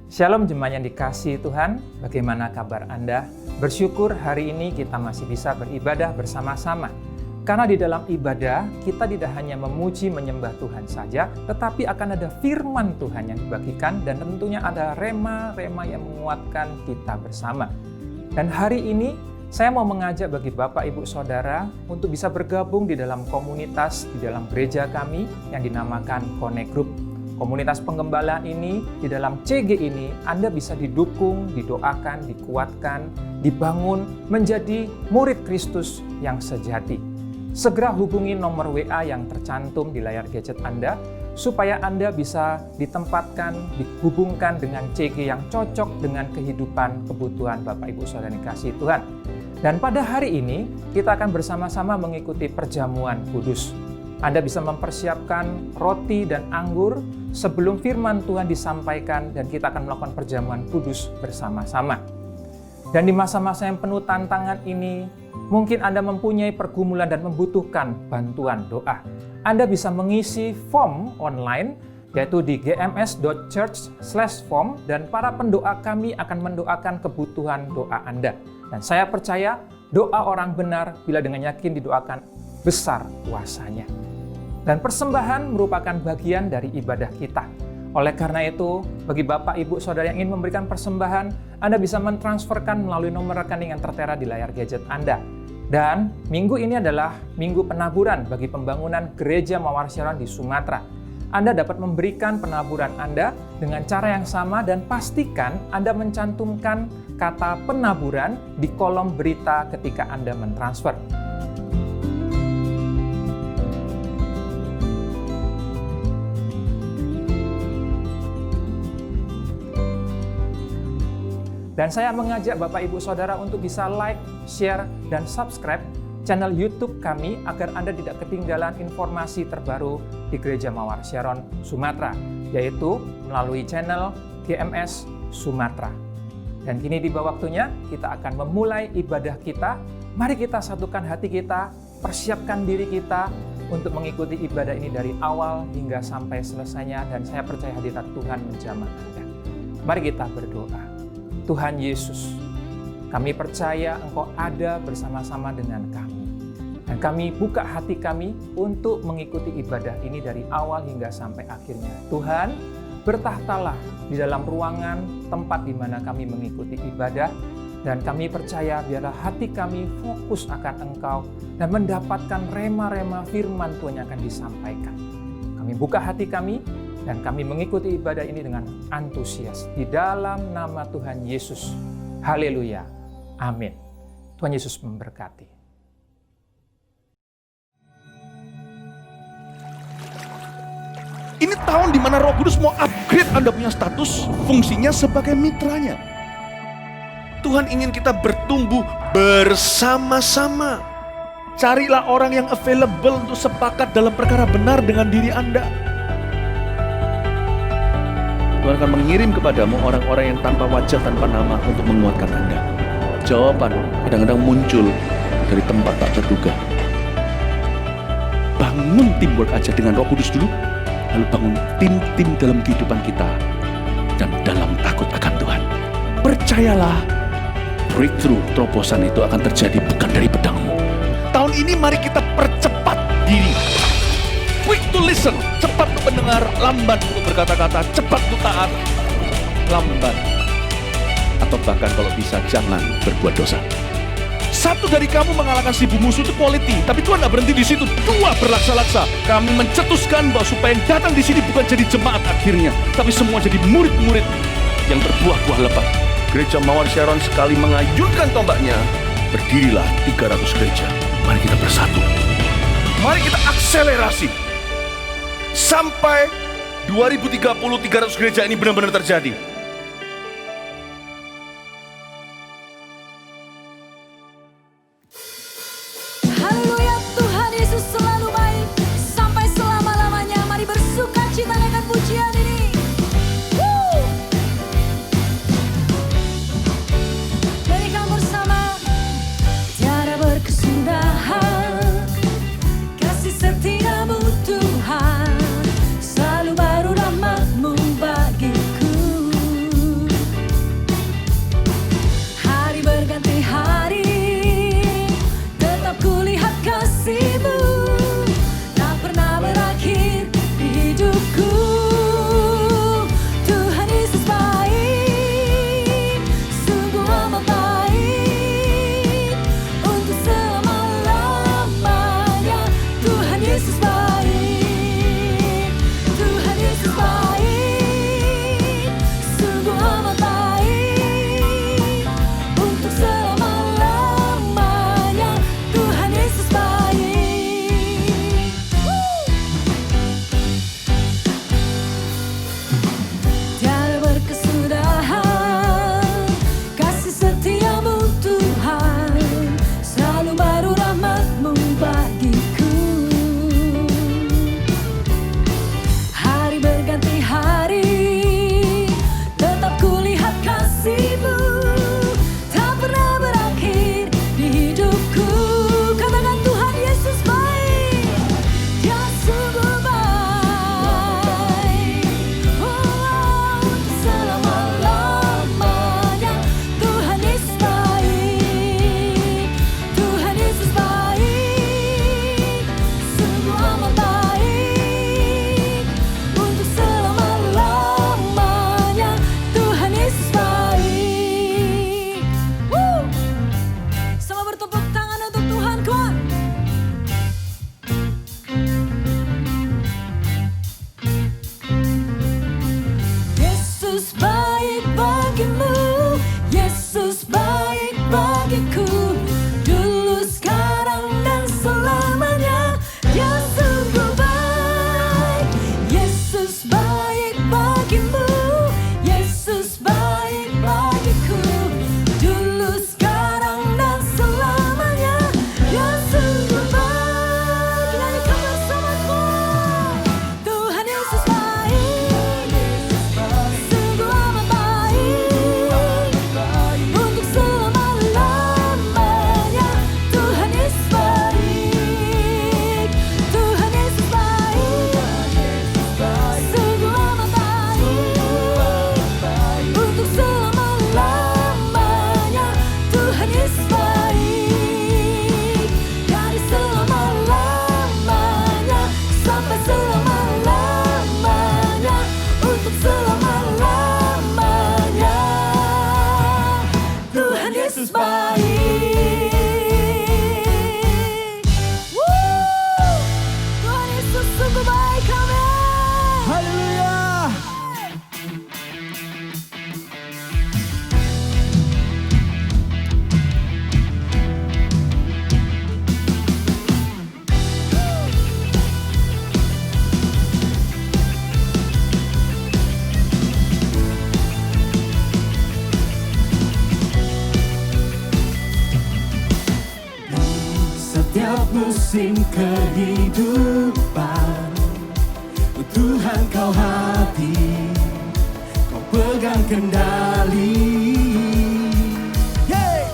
Shalom jemaat yang dikasihi Tuhan, bagaimana kabar Anda? Bersyukur hari ini kita masih bisa beribadah bersama-sama. Karena di dalam ibadah, kita tidak hanya memuji menyembah Tuhan saja, tetapi akan ada firman Tuhan yang dibagikan dan tentunya ada rema-rema yang menguatkan kita bersama. Dan hari ini, saya mau mengajak bagi Bapak, Ibu, Saudara untuk bisa bergabung di dalam komunitas, di dalam gereja kami yang dinamakan Connect Group. Komunitas penggembalaan ini, di dalam CG ini, Anda bisa didukung, didoakan, dikuatkan, dibangun menjadi murid Kristus yang sejati. Segera hubungi nomor WA yang tercantum di layar gadget Anda, supaya Anda bisa ditempatkan, dihubungkan dengan CG yang cocok dengan kehidupan kebutuhan Bapak Ibu Saudara yang dikasihi Tuhan. Dan pada hari ini, kita akan bersama-sama mengikuti perjamuan kudus. Anda bisa mempersiapkan roti dan anggur sebelum firman Tuhan disampaikan dan kita akan melakukan perjamuan kudus bersama-sama. Dan di masa-masa yang penuh tantangan ini, mungkin Anda mempunyai pergumulan dan membutuhkan bantuan doa. Anda bisa mengisi form online, yaitu di gms.church/form, dan para pendoa kami akan mendoakan kebutuhan doa Anda. Dan saya percaya doa orang benar bila dengan yakin didoakan besar kuasanya. Dan persembahan merupakan bagian dari ibadah kita. Oleh karena itu, bagi Bapak, Ibu, Saudara yang ingin memberikan persembahan, Anda bisa mentransferkan melalui nomor rekening yang tertera di layar gadget Anda. Dan minggu ini adalah minggu penaburan bagi pembangunan Gereja Mawar Sharon di Sumatera. Anda dapat memberikan penaburan Anda dengan cara yang sama dan pastikan Anda mencantumkan kata penaburan di kolom berita ketika Anda mentransfer. Dan saya mengajak Bapak Ibu Saudara untuk bisa like, share, dan subscribe channel YouTube kami agar Anda tidak ketinggalan informasi terbaru di Gereja Mawar Sharon Sumatera, yaitu melalui channel GMS Sumatera. Dan kini tiba waktunya kita akan memulai ibadah kita. Mari kita satukan hati kita, persiapkan diri kita untuk mengikuti ibadah ini dari awal hingga sampai selesainya, dan saya percaya hadirat Tuhan menjamah Anda. Mari kita berdoa. Tuhan Yesus, kami percaya Engkau ada bersama-sama dengan kami. Dan kami buka hati kami untuk mengikuti ibadah ini dari awal hingga sampai akhirnya. Tuhan, bertahtalah di dalam ruangan tempat di mana kami mengikuti ibadah. Dan kami percaya biarlah hati kami fokus akan Engkau dan mendapatkan rema-rema firman Tuhan yang akan disampaikan. Kami buka hati kami, dan kami mengikuti ibadah ini dengan antusias. Di dalam nama Tuhan Yesus. Haleluya. Amin. Tuhan Yesus memberkati. Ini tahun di mana Roh Kudus mau upgrade Anda punya status, fungsinya sebagai mitranya. Tuhan ingin kita bertumbuh bersama-sama. Carilah orang yang available untuk sepakat dalam perkara benar dengan diri Anda. Tuhan akan mengirim kepadamu orang-orang yang tanpa wajah, tanpa nama untuk menguatkan Anda. Jawaban kadang-kadang muncul dari tempat tak terduga. Bangun teamwork aja dengan Roh Kudus dulu, lalu bangun tim-tim dalam kehidupan kita dan dalam takut akan Tuhan. Percayalah, breakthrough, terobosan itu akan terjadi bukan dari pedangmu. Tahun ini mari kita percepat diri. Quick to listen, cepat untuk mendengar, lambat untuk berkata-kata, cepat untuk taat, lambat. Atau bahkan kalau bisa jangan berbuat dosa. Satu dari kamu mengalahkan 1000 musuh itu quality, tapi Tuhan tidak berhenti di situ. 2 berlaksa-laksa. Kami mencetuskan bahwa supaya yang datang di sini bukan jadi jemaat akhirnya, tapi semua jadi murid-murid yang berbuah-buah lebat. Gereja Mawar Sharon sekali mengayunkan tombaknya, berdirilah 300 gereja. Mari kita bersatu. Mari kita akselerasi. Sampai 2030 300 gereja ini benar-benar terjadi. Haleluya, Tuhan Yesus selalu baik sampai selama-lamanya. Mari bersukacita dengan pujian ini. Woo! Nyanyikan bersama. Tiada berkesudahan kasih setiamu Tuhan, selalu baru rahmat-Mu bagiku. Yesus baik bagimu, Yesus baik bagiku. Dulu, sekarang, dan selamanya. Dia sungguh baik. Yesus baik bagimu, Yesus baik bagiku. Dulu, sekarang, dan selamanya. Dia sungguh baik. Nyanyikan bersamaku. Tuhan Yesus baik, sungguh amat baik, untuk selama-lamanya. Tuhan Yesus baik, Tuhan Yesus baik, sungguh amat baik, untuk selama-lamanya. Tuhan Yesus baik, dari selama-lamanya sampai selama-lamanya, untuk selama-lamanya. Tuhan Yesus baik. Woo! Tuhan Yesus sungguh baik, amin. Haleluya. Setiap musim kehidupan, Tuhan kau hadir, kau pegang kendali. Yeay!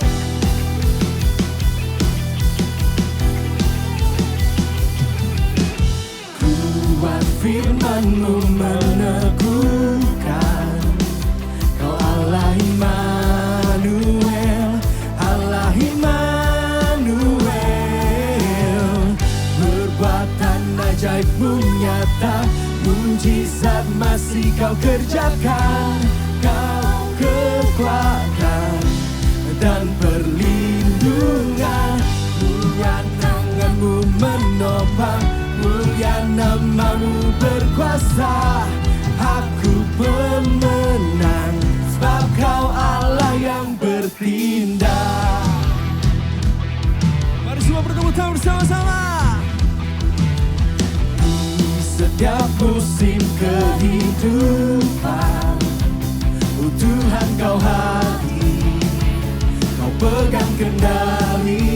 Kuat firman-Mu meneguhkan, kau Allah Immanuel, Allah Immanuel. Perbuatan ajaib-Mu nyata, mujizat masih kau kerjakan. Kau kekuatan dan perlindungan, mulia tangan-Mu menopang, mulia nama-Mu berkuasa. Aku pemenang, sebab kau Allah yang bertindak. Mari semua bertepuk tangan bersama-sama. Setiap musim kehidupan, Tuhan kau hadir, kau pegang kendali.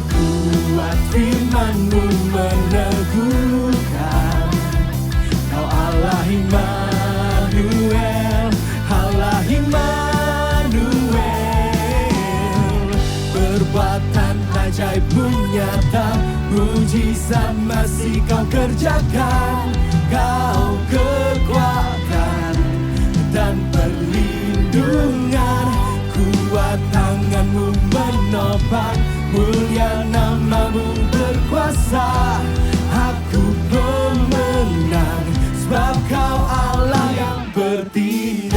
Kuat firman-Mu meneguhkan, kau Allah Immanuel, Allah Immanuel. Perbuatan ajaib-Mu nyata, mujizat masih kau kerjakan. Kau kekuatan dan perlindungan, kuat tangan-Mu menopang, mulia nama-Mu berkuasa. Aku pemenang, sebab kau Allah yang bertindak.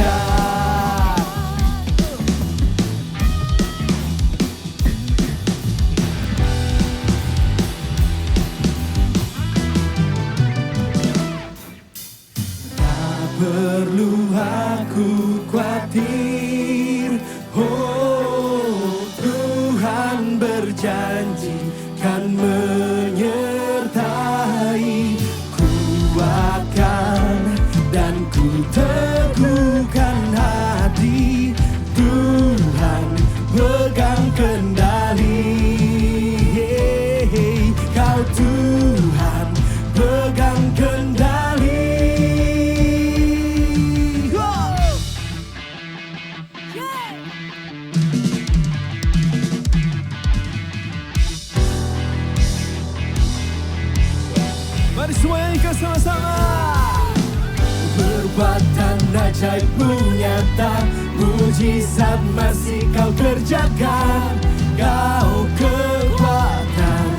Tak perlu aku khawatir, oh Tuhan berjanji kan menyertai. Kuatkan dan ku teguhkan hati, Tuhan pegang kendali. Kau Tuhan pegang kendali. Mari semua nyanyikan sama-sama. Perbuatan ajaib-Mu nyata, mujizat masih kau kerjakan. Kau kekuatan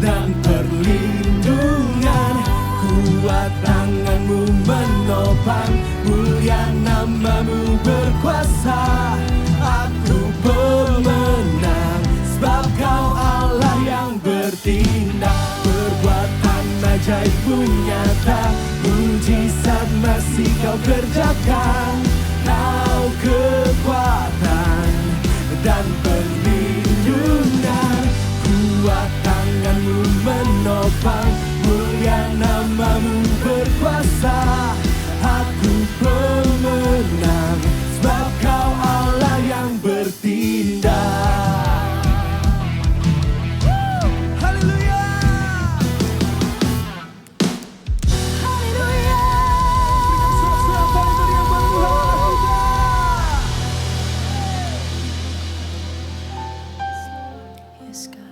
dan perlindungan, kuat tangan-Mu menopang, mulia nama-Mu berkuasa. Aku pemenang, sebab kau Allah yang bertindak. Perbuatan ajaib-Mu nyata, mujizat mujizat masih kau kerjakan. Kau kekuatan dan perlindungan, kuat tanganmu menopang, mulia namamu berkuasa. Aku pemenang, sebab kau Allah yang bertindak. Haleluya. Haleluya. Sorak-sorak paling meriah buat Tuhan kita. Yes, God.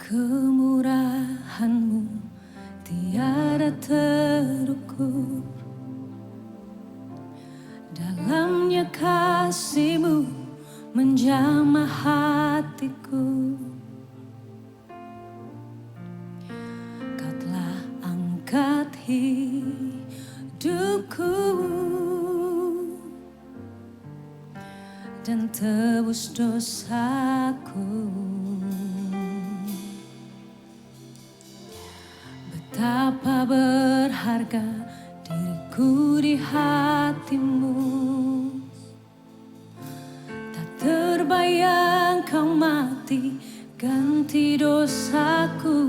Kemurahan-Mu tiada terukur, dalamnya kasih-Mu menjamah hatiku. Kau telah angkat hidupku dan tebus dosaku. Betapa berharga diriku di hati-Mu, tak terbayang kau mati ganti dosaku.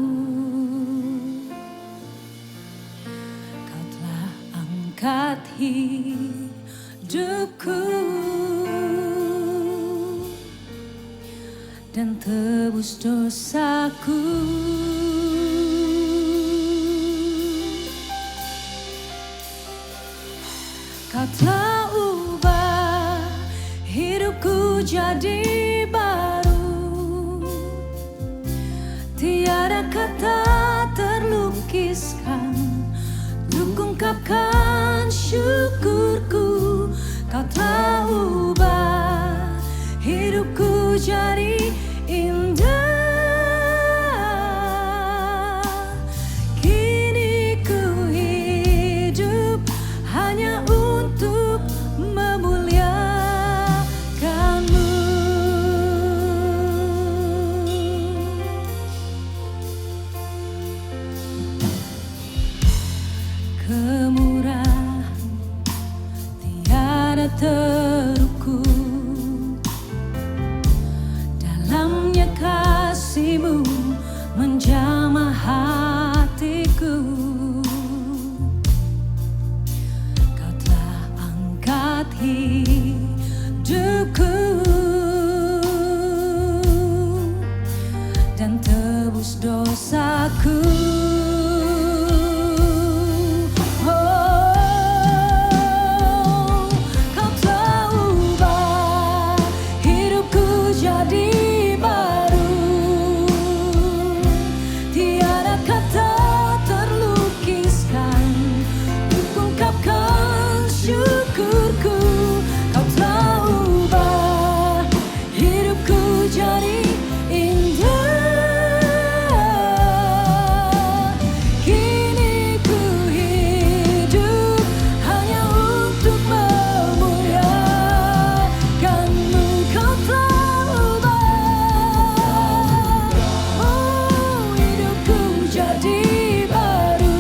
Kau telah angkat hidupku dan tebus dosaku. Kau telah ubah hidupku jadi baru, tiada kata terlukiskan untuk ungkapkan syukurku. Kau telah ubah hidupku jadi indah. Kini ku hidup hanya untuk memuliakan-Mu. Kemurahan tiada terukur, dalamnya kasih-Mu menjamah hatiku. Kau telah angkat hidupku dan tebus dosaku. Oh, Kau telah ubah hidupku jadi baru, tiada kata terlukiskan untuk ungkapkan syukurku. Kau telah ubah hidupku jadi indah. Kini ku hidup hanya untuk memuliakan-Mu. Kau telah ubah, oh, hidupku jadi baru,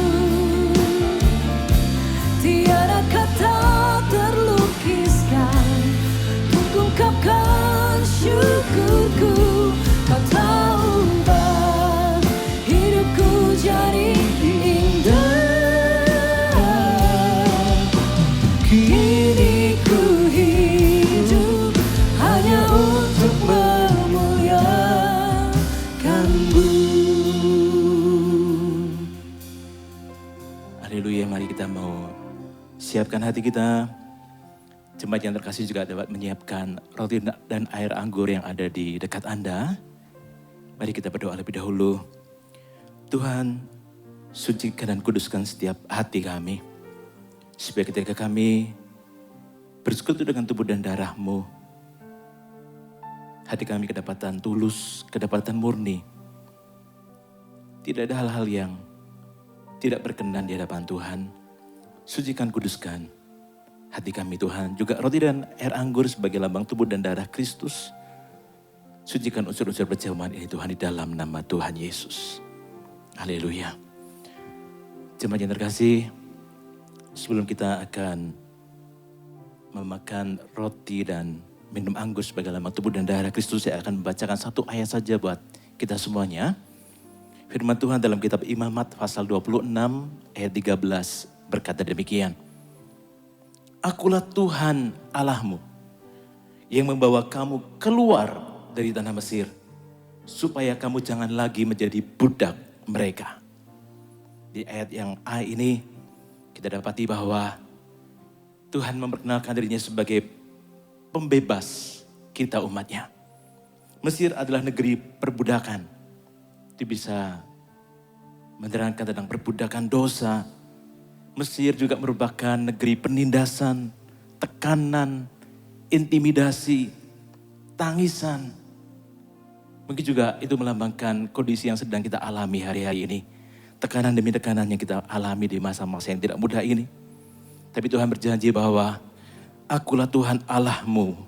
tiada kata terlukiskan untuk ungkapkan syukurku. Kau telah ubah hidupku jadi indah. Kini ku hidup hanya untuk memuliakan-Mu. Haleluya, mari kita mau siapkan hati kita. Jemaat yang terkasih juga dapat menyiapkan roti dan air anggur yang ada di dekat Anda. Mari kita berdoa lebih dahulu. Tuhan, sucikan dan kuduskan setiap hati kami, supaya ketika kami bersekutu dengan tubuh dan darah-Mu, hati kami kedapatan tulus, kedapatan murni. Tidak ada hal-hal yang tidak berkenan di hadapan Tuhan. Sucikan, kuduskan hati kami Tuhan. Juga roti dan air anggur sebagai lambang tubuh dan darah Kristus. Sucikan unsur-unsur perjamuan ini Tuhan di dalam nama Tuhan Yesus. Haleluya. Jemaat yang terkasih, sebelum kita akan memakan roti dan minum anggur sebagai lambang tubuh dan darah Kristus, saya akan membacakan satu ayat saja buat kita semuanya. Firman Tuhan dalam kitab Imamat pasal 26 ayat 13 berkata demikian. Akulah Tuhan Allahmu yang membawa kamu keluar dari tanah Mesir, supaya kamu jangan lagi menjadi budak mereka. Di ayat yang A ini kita dapati bahwa Tuhan memperkenalkan dirinya sebagai pembebas kita umatnya. Mesir adalah negeri perbudakan. Itu bisa menerangkan tentang perbudakan dosa. Mesir juga merupakan negeri penindasan, tekanan, intimidasi, tangisan. Mungkin juga itu melambangkan kondisi yang sedang kita alami hari-hari ini. Tekanan demi tekanan yang kita alami di masa-masa yang tidak mudah ini. Tapi Tuhan berjanji bahwa akulah Tuhan Allahmu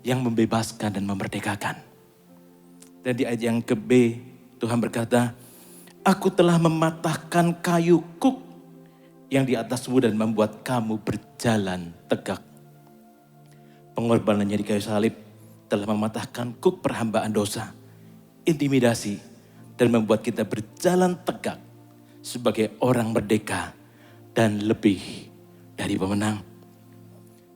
yang membebaskan dan memerdekakan. Dan di ayat yang ke B, Tuhan berkata, aku telah mematahkan kayu kuk yang di atasmu dan membuat kamu berjalan tegak. Pengorbanannya di kayu salib telah mematahkan kuk perhambaan dosa, intimidasi, dan membuat kita berjalan tegak sebagai orang merdeka dan lebih dari pemenang.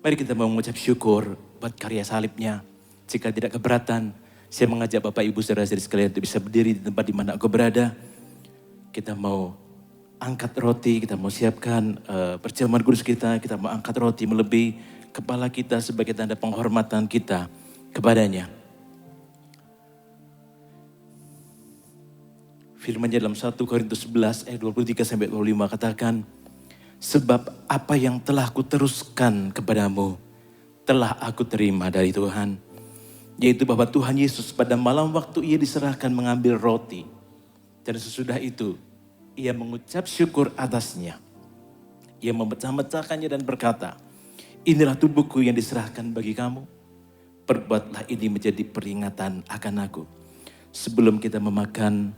Mari kita mau mengucap syukur buat karya salibnya. Jika tidak keberatan, saya mengajak Bapak Ibu saudara-saudari sekalian untuk bisa berdiri di tempat di mana aku berada. Kita mau angkat roti, kita mau siapkan perjamuan kudus kita mau angkat roti melebihi kepala kita sebagai tanda penghormatan kita kepadanya. Firman-Nya dalam 1 Korintus 11 ayat 23 sampai 25 katakan, sebab apa yang telah kuteruskan kepadamu telah aku terima dari Tuhan, yaitu bahwa Tuhan Yesus pada malam waktu ia diserahkan mengambil roti, dan sesudah itu ia mengucap syukur atasnya. Ia memecah-mecahkannya dan berkata, inilah tubuhku yang diserahkan bagi kamu. Perbuatlah ini menjadi peringatan akan aku. Sebelum kita memakan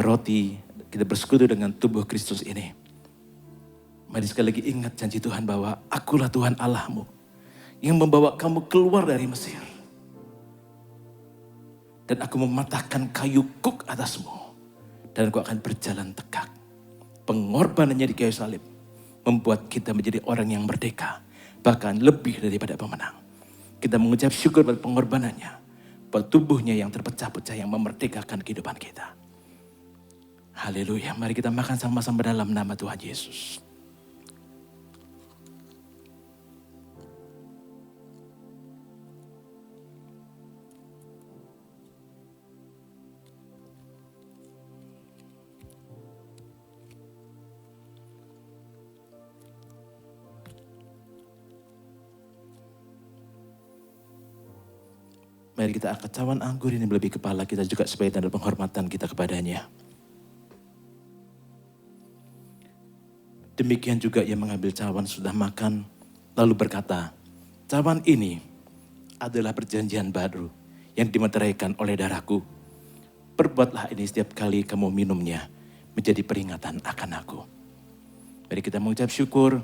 roti, kita bersekutu dengan tubuh Kristus ini. Mari sekali lagi ingat janji Tuhan bahwa akulah Tuhan Allahmu yang membawa kamu keluar dari Mesir. Dan aku mematahkan kayu kuk atasmu. Dan aku akan berjalan tegak. Pengorbanannya di kayu salib membuat kita menjadi orang yang merdeka. Bahkan lebih daripada pemenang. Kita mengucap syukur pada pengorbanannya. Buat tubuhnya yang terpecah-pecah yang memerdekakan kehidupan kita. Haleluya. Mari kita makan sama-sama dalam nama Tuhan Yesus. Mari kita angkat cawan anggur ini melebihi kepala kita juga sebagai tanda penghormatan kita kepadanya. Demikian juga ia mengambil cawan sudah makan, lalu berkata, cawan ini adalah perjanjian baru yang dimeteraikan oleh darahku. Perbuatlah ini setiap kali kamu minumnya menjadi peringatan akan aku. Mari kita mengucap syukur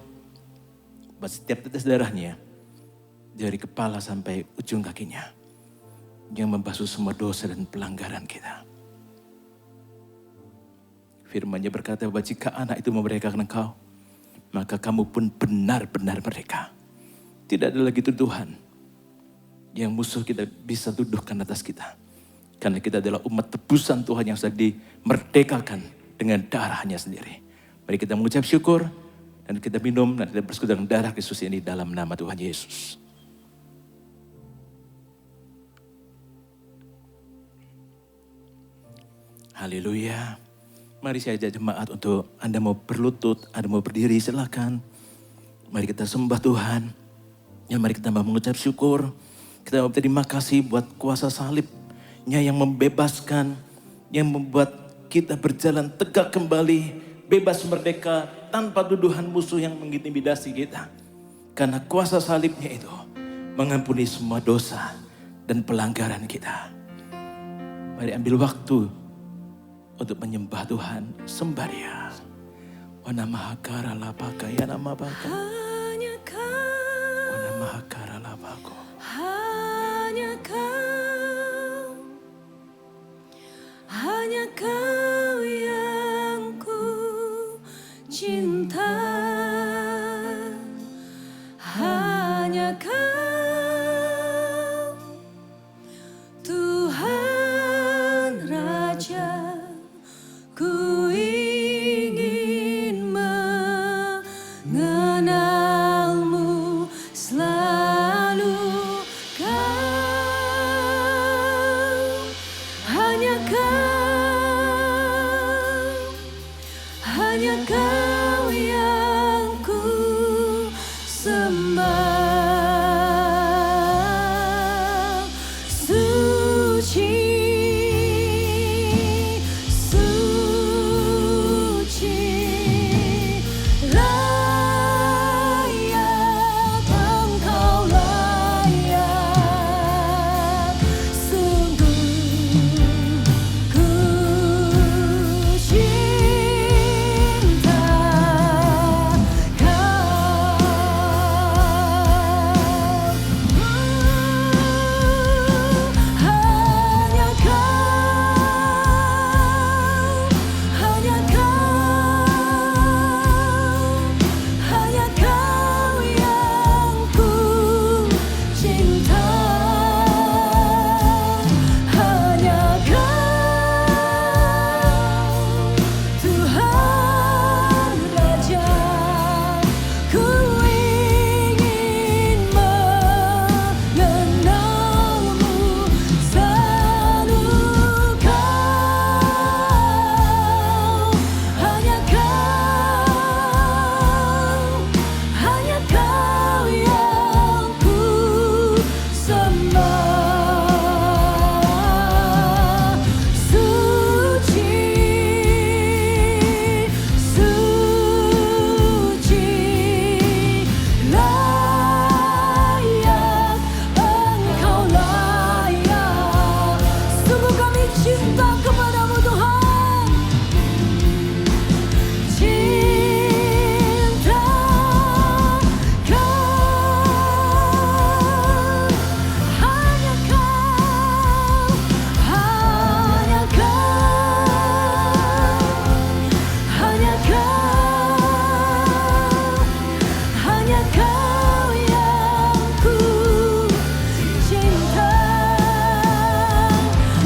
buat setiap tetes darahnya dari kepala sampai ujung kakinya yang membasuh semua dosa dan pelanggaran kita. Firman-Nya berkata bahwa jika anak itu memerdekakan engkau, maka kamu pun benar-benar merdeka. Tidak ada lagi tuduhan yang musuh kita bisa tuduhkan atas kita. Karena kita adalah umat tebusan Tuhan yang sudah dimerdekakan dengan darahnya sendiri. Mari kita mengucap syukur dan kita minum dan kita bersekutu dengan darah Kristus ini dalam nama Tuhan Yesus. Haleluya. Mari saya ajak jemaat untuk Anda mau berlutut, Anda mau berdiri, silakan. Mari kita sembah Tuhan. Ya, mari kita mau mengucap syukur. Kita mau berterima kasih buat kuasa salibnya yang membebaskan, yang membuat kita berjalan tegak kembali, bebas merdeka tanpa tuduhan musuh yang mengintimidasi kita. Karena kuasa salibnya itu mengampuni semua dosa dan pelanggaran kita. Mari ambil waktu untuk menyembah Tuhan, sembah Dia. Wana mahakara lapaka ya nama baka. Hanya Kau, Wana mahakara lapako. hanya Kau yang ku cinta. Hanya Kau, Tuhan Raja, ku ingin mengenalmu selalu. Hanya Kau yang ku sembah. Suci, suci, layak Engkau, layak. Sungguh ku cinta Kau. Hanya Kau, hanya Kau yang ku cinta. Hanya Kau, Tuhan Raja, ku ingin mengenalmu selalu. Hanya Kau yang ku sembah. Suci, suci, layak Engkau, layak. Sungguh kami cinta kepadamu Tuhan. Cinta Kau, hanya Kau, hanya Kau yang ku cinta.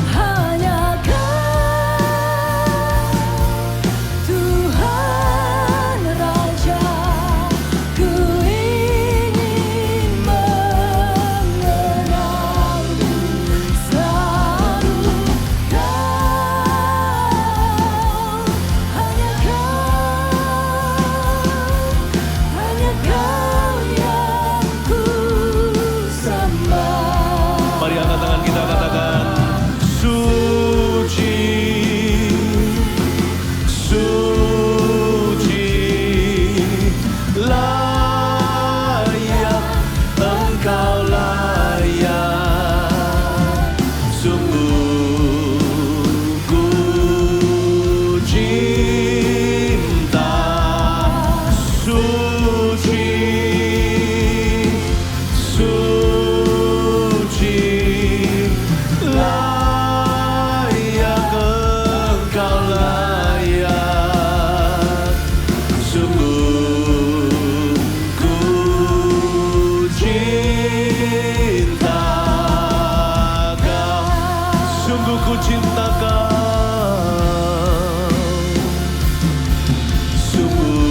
Hanya Kau, Tuhan Raja, ku ingin mengenalmu selalu. Hanya Kau yang ku sembah. Mari angkat tangan kita, katakan suci, suci, layak Engkau, layak. Sungguh ku cinta. Suci, suci, layak Engkau, layak. Sungguh ku cinta Kau. Sungguh ku cinta Kau. Sungguh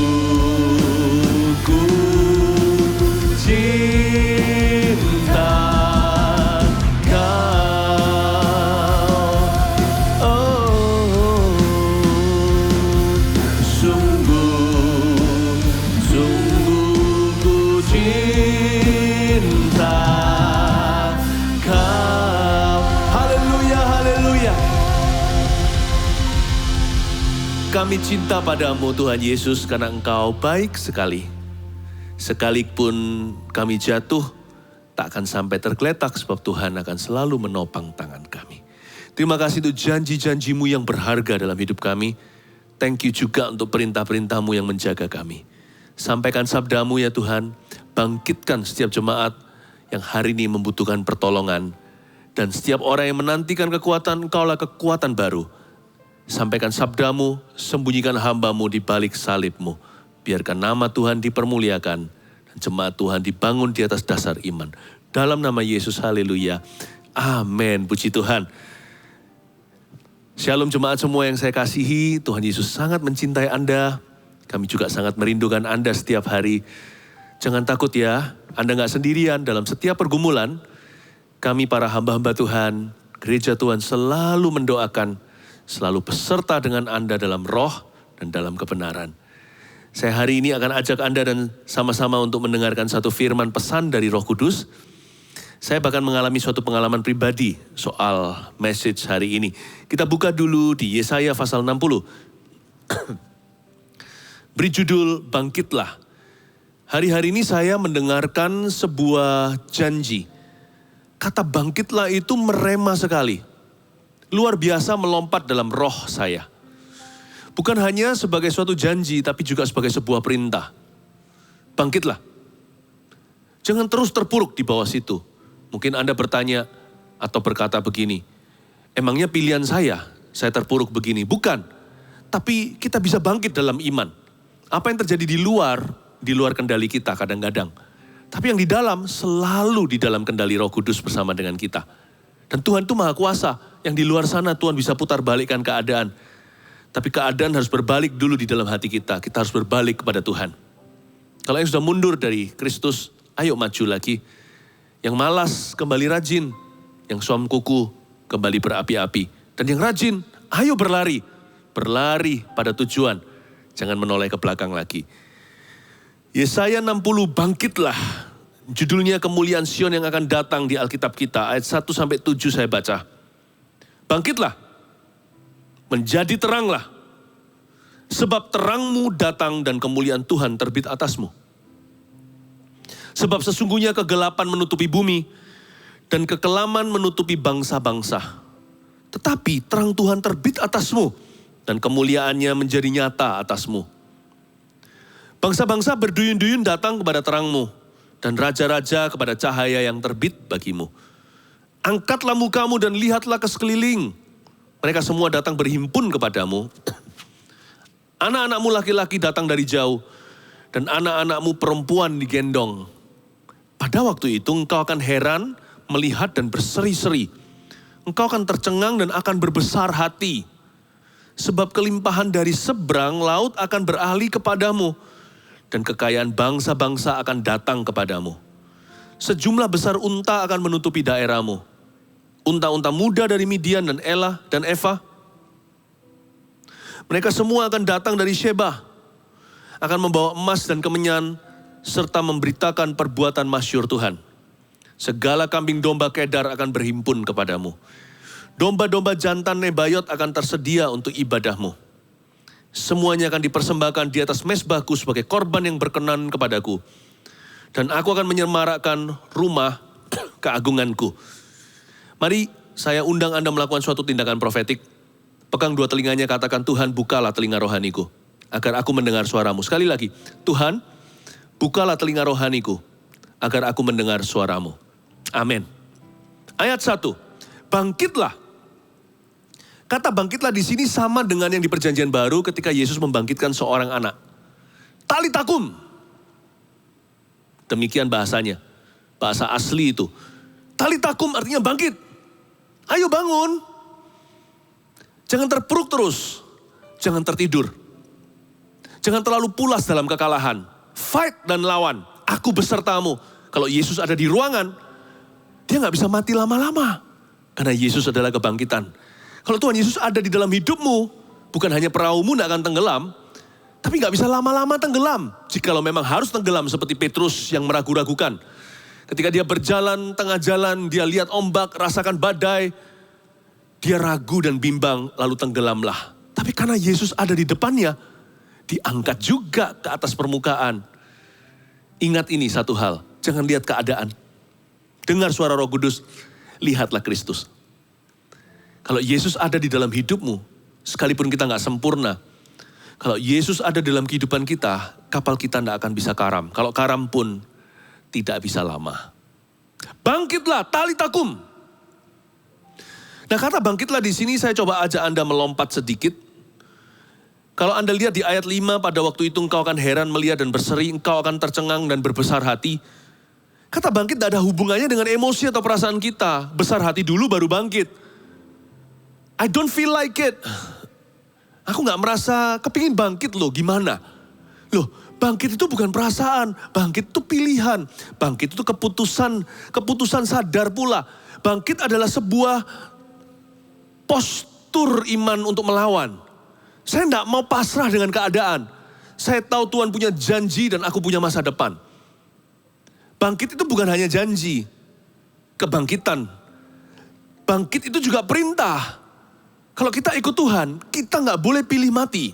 kami cinta padamu Tuhan Yesus karena Engkau baik sekali. Sekalipun kami jatuh, tak akan sampai tergeletak sebab Tuhan akan selalu menopang tangan kami. Terima kasih untuk janji-janjimu yang berharga dalam hidup kami. Thank you juga untuk perintah-perintahmu yang menjaga kami. Sampaikan sabdamu ya Tuhan, bangkitkan setiap jemaat yang hari ini membutuhkan pertolongan. Dan setiap orang yang menantikan kekuatan, Engkaulah kekuatan baru. Sampaikan sabdamu, sembunyikan hambamu di balik salibmu. Biarkan nama Tuhan dipermuliakan dan jemaat Tuhan dibangun di atas dasar iman. Dalam nama Yesus, haleluya. Amin, puji Tuhan. Shalom jemaat semua yang saya kasihi, Tuhan Yesus sangat mencintai Anda. Kami juga sangat merindukan Anda setiap hari. Jangan takut ya, Anda gak sendirian dalam setiap pergumulan. Kami para hamba-hamba Tuhan, gereja Tuhan selalu mendoakan, selalu beserta dengan Anda dalam roh dan dalam kebenaran. Saya hari ini akan ajak Anda dan sama-sama untuk mendengarkan satu firman pesan dari Roh Kudus. Saya bahkan mengalami suatu pengalaman pribadi soal message hari ini. Kita buka dulu di Yesaya pasal 60. Beri judul Bangkitlah. Hari-hari ini saya mendengarkan sebuah janji. Kata bangkitlah itu merema sekali. Luar biasa melompat dalam roh saya. Bukan hanya sebagai suatu janji, tapi juga sebagai sebuah perintah. Bangkitlah. Jangan terus terpuruk di bawah situ. Mungkin Anda bertanya atau berkata begini, emangnya pilihan saya terpuruk begini? Bukan. Tapi kita bisa bangkit dalam iman. Apa yang terjadi di luar kendali kita kadang-kadang. Tapi yang di dalam selalu di dalam kendali Roh Kudus bersama dengan kita. Dan Tuhan itu Maha Kuasa. Yang di luar sana Tuhan bisa putar balikkan keadaan. Tapi keadaan harus berbalik dulu di dalam hati kita. Kita harus berbalik kepada Tuhan. Kalau yang sudah mundur dari Kristus, ayo maju lagi. Yang malas kembali rajin. Yang suam kuku kembali berapi-api. Dan yang rajin, ayo berlari. Berlari pada tujuan. Jangan menoleh ke belakang lagi. Yesaya 60, bangkitlah. Judulnya kemuliaan Sion yang akan datang di Alkitab kita. Ayat 1-7 saya baca. Bangkitlah. Menjadi teranglah. Sebab terangmu datang dan kemuliaan Tuhan terbit atasmu. Sebab sesungguhnya kegelapan menutupi bumi dan kekelaman menutupi bangsa-bangsa. Tetapi terang Tuhan terbit atasmu dan kemuliaannya menjadi nyata atasmu. Bangsa-bangsa berduyun-duyun datang kepada terangmu dan raja-raja kepada cahaya yang terbit bagimu. Angkatlah mukamu dan lihatlah ke sekeliling. Mereka semua datang berhimpun kepadamu. Anak-anakmu laki-laki datang dari jauh dan anak-anakmu perempuan digendong. Pada waktu itu engkau akan heran melihat dan berseri-seri. Engkau akan tercengang dan akan berbesar hati. Sebab kelimpahan dari seberang laut akan beralih kepadamu. Dan kekayaan bangsa-bangsa akan datang kepadamu. Sejumlah besar unta akan menutupi daerahmu. Unta-unta muda dari Midian dan Elah dan Eva. Mereka semua akan datang dari Sheba. Akan membawa emas dan kemenyan. Serta memberitakan perbuatan masyhur Tuhan. Segala kambing domba Kedar akan berhimpun kepadamu. Domba-domba jantan Nebayot akan tersedia untuk ibadahmu. Semuanya akan dipersembahkan di atas mezbahku sebagai korban yang berkenan kepadaku. Dan aku akan menyemarakkan rumah keagunganku. Mari saya undang Anda melakukan suatu tindakan profetik. Pegang dua telinganya, katakan, Tuhan bukalah telinga rohaniku. Agar aku mendengar suaramu. Sekali lagi, Tuhan bukalah telinga rohaniku. Agar aku mendengar suaramu. Amin. Ayat 1. Bangkitlah. Kata bangkitlah di sini sama dengan yang di Perjanjian Baru ketika Yesus membangkitkan seorang anak. Talitakum. Demikian bahasanya. Bahasa asli itu. Talitakum artinya bangkit. Ayo bangun. Jangan terpuruk terus. Jangan tertidur. Jangan terlalu pulas dalam kekalahan. Fight dan lawan. Aku besertamu. Kalau Yesus ada di ruangan, dia gak bisa mati lama-lama. Karena Yesus adalah kebangkitan. Kalau Tuhan Yesus ada di dalam hidupmu, bukan hanya perahumu gak akan tenggelam, tapi gak bisa lama-lama tenggelam. Jikalau memang harus tenggelam seperti Petrus yang meragu-ragukan. Ketika dia berjalan tengah jalan, dia lihat ombak, rasakan badai. Dia ragu dan bimbang, lalu tenggelamlah. Tapi karena Yesus ada di depannya, diangkat juga ke atas permukaan. Ingat ini satu hal, jangan lihat keadaan. Dengar suara Roh Kudus, lihatlah Kristus. Kalau Yesus ada di dalam hidupmu, sekalipun kita nggak sempurna, kalau Yesus ada dalam kehidupan kita, kapal kita nggak akan bisa karam. Kalau karam pun tidak bisa lama. Bangkitlah, talitakum. Nah, kata bangkitlah di sini saya coba ajak Anda melompat sedikit. Kalau Anda lihat di ayat 5, pada waktu itu engkau akan heran melihat dan berseri, engkau akan tercengang dan berbesar hati. Kata bangkit tidak ada hubungannya dengan emosi atau perasaan kita. Besar hati dulu baru bangkit. I don't feel like it. Aku gak merasa kepingin bangkit loh, gimana? Loh, bangkit itu bukan perasaan, bangkit itu pilihan. Bangkit itu keputusan sadar pula. Bangkit adalah sebuah postur iman untuk melawan. Saya tidak mau pasrah dengan keadaan. Saya tahu Tuhan punya janji dan aku punya masa depan. Bangkit itu bukan hanya janji, kebangkitan. Bangkit itu juga perintah. Kalau kita ikut Tuhan, kita nggak boleh pilih mati.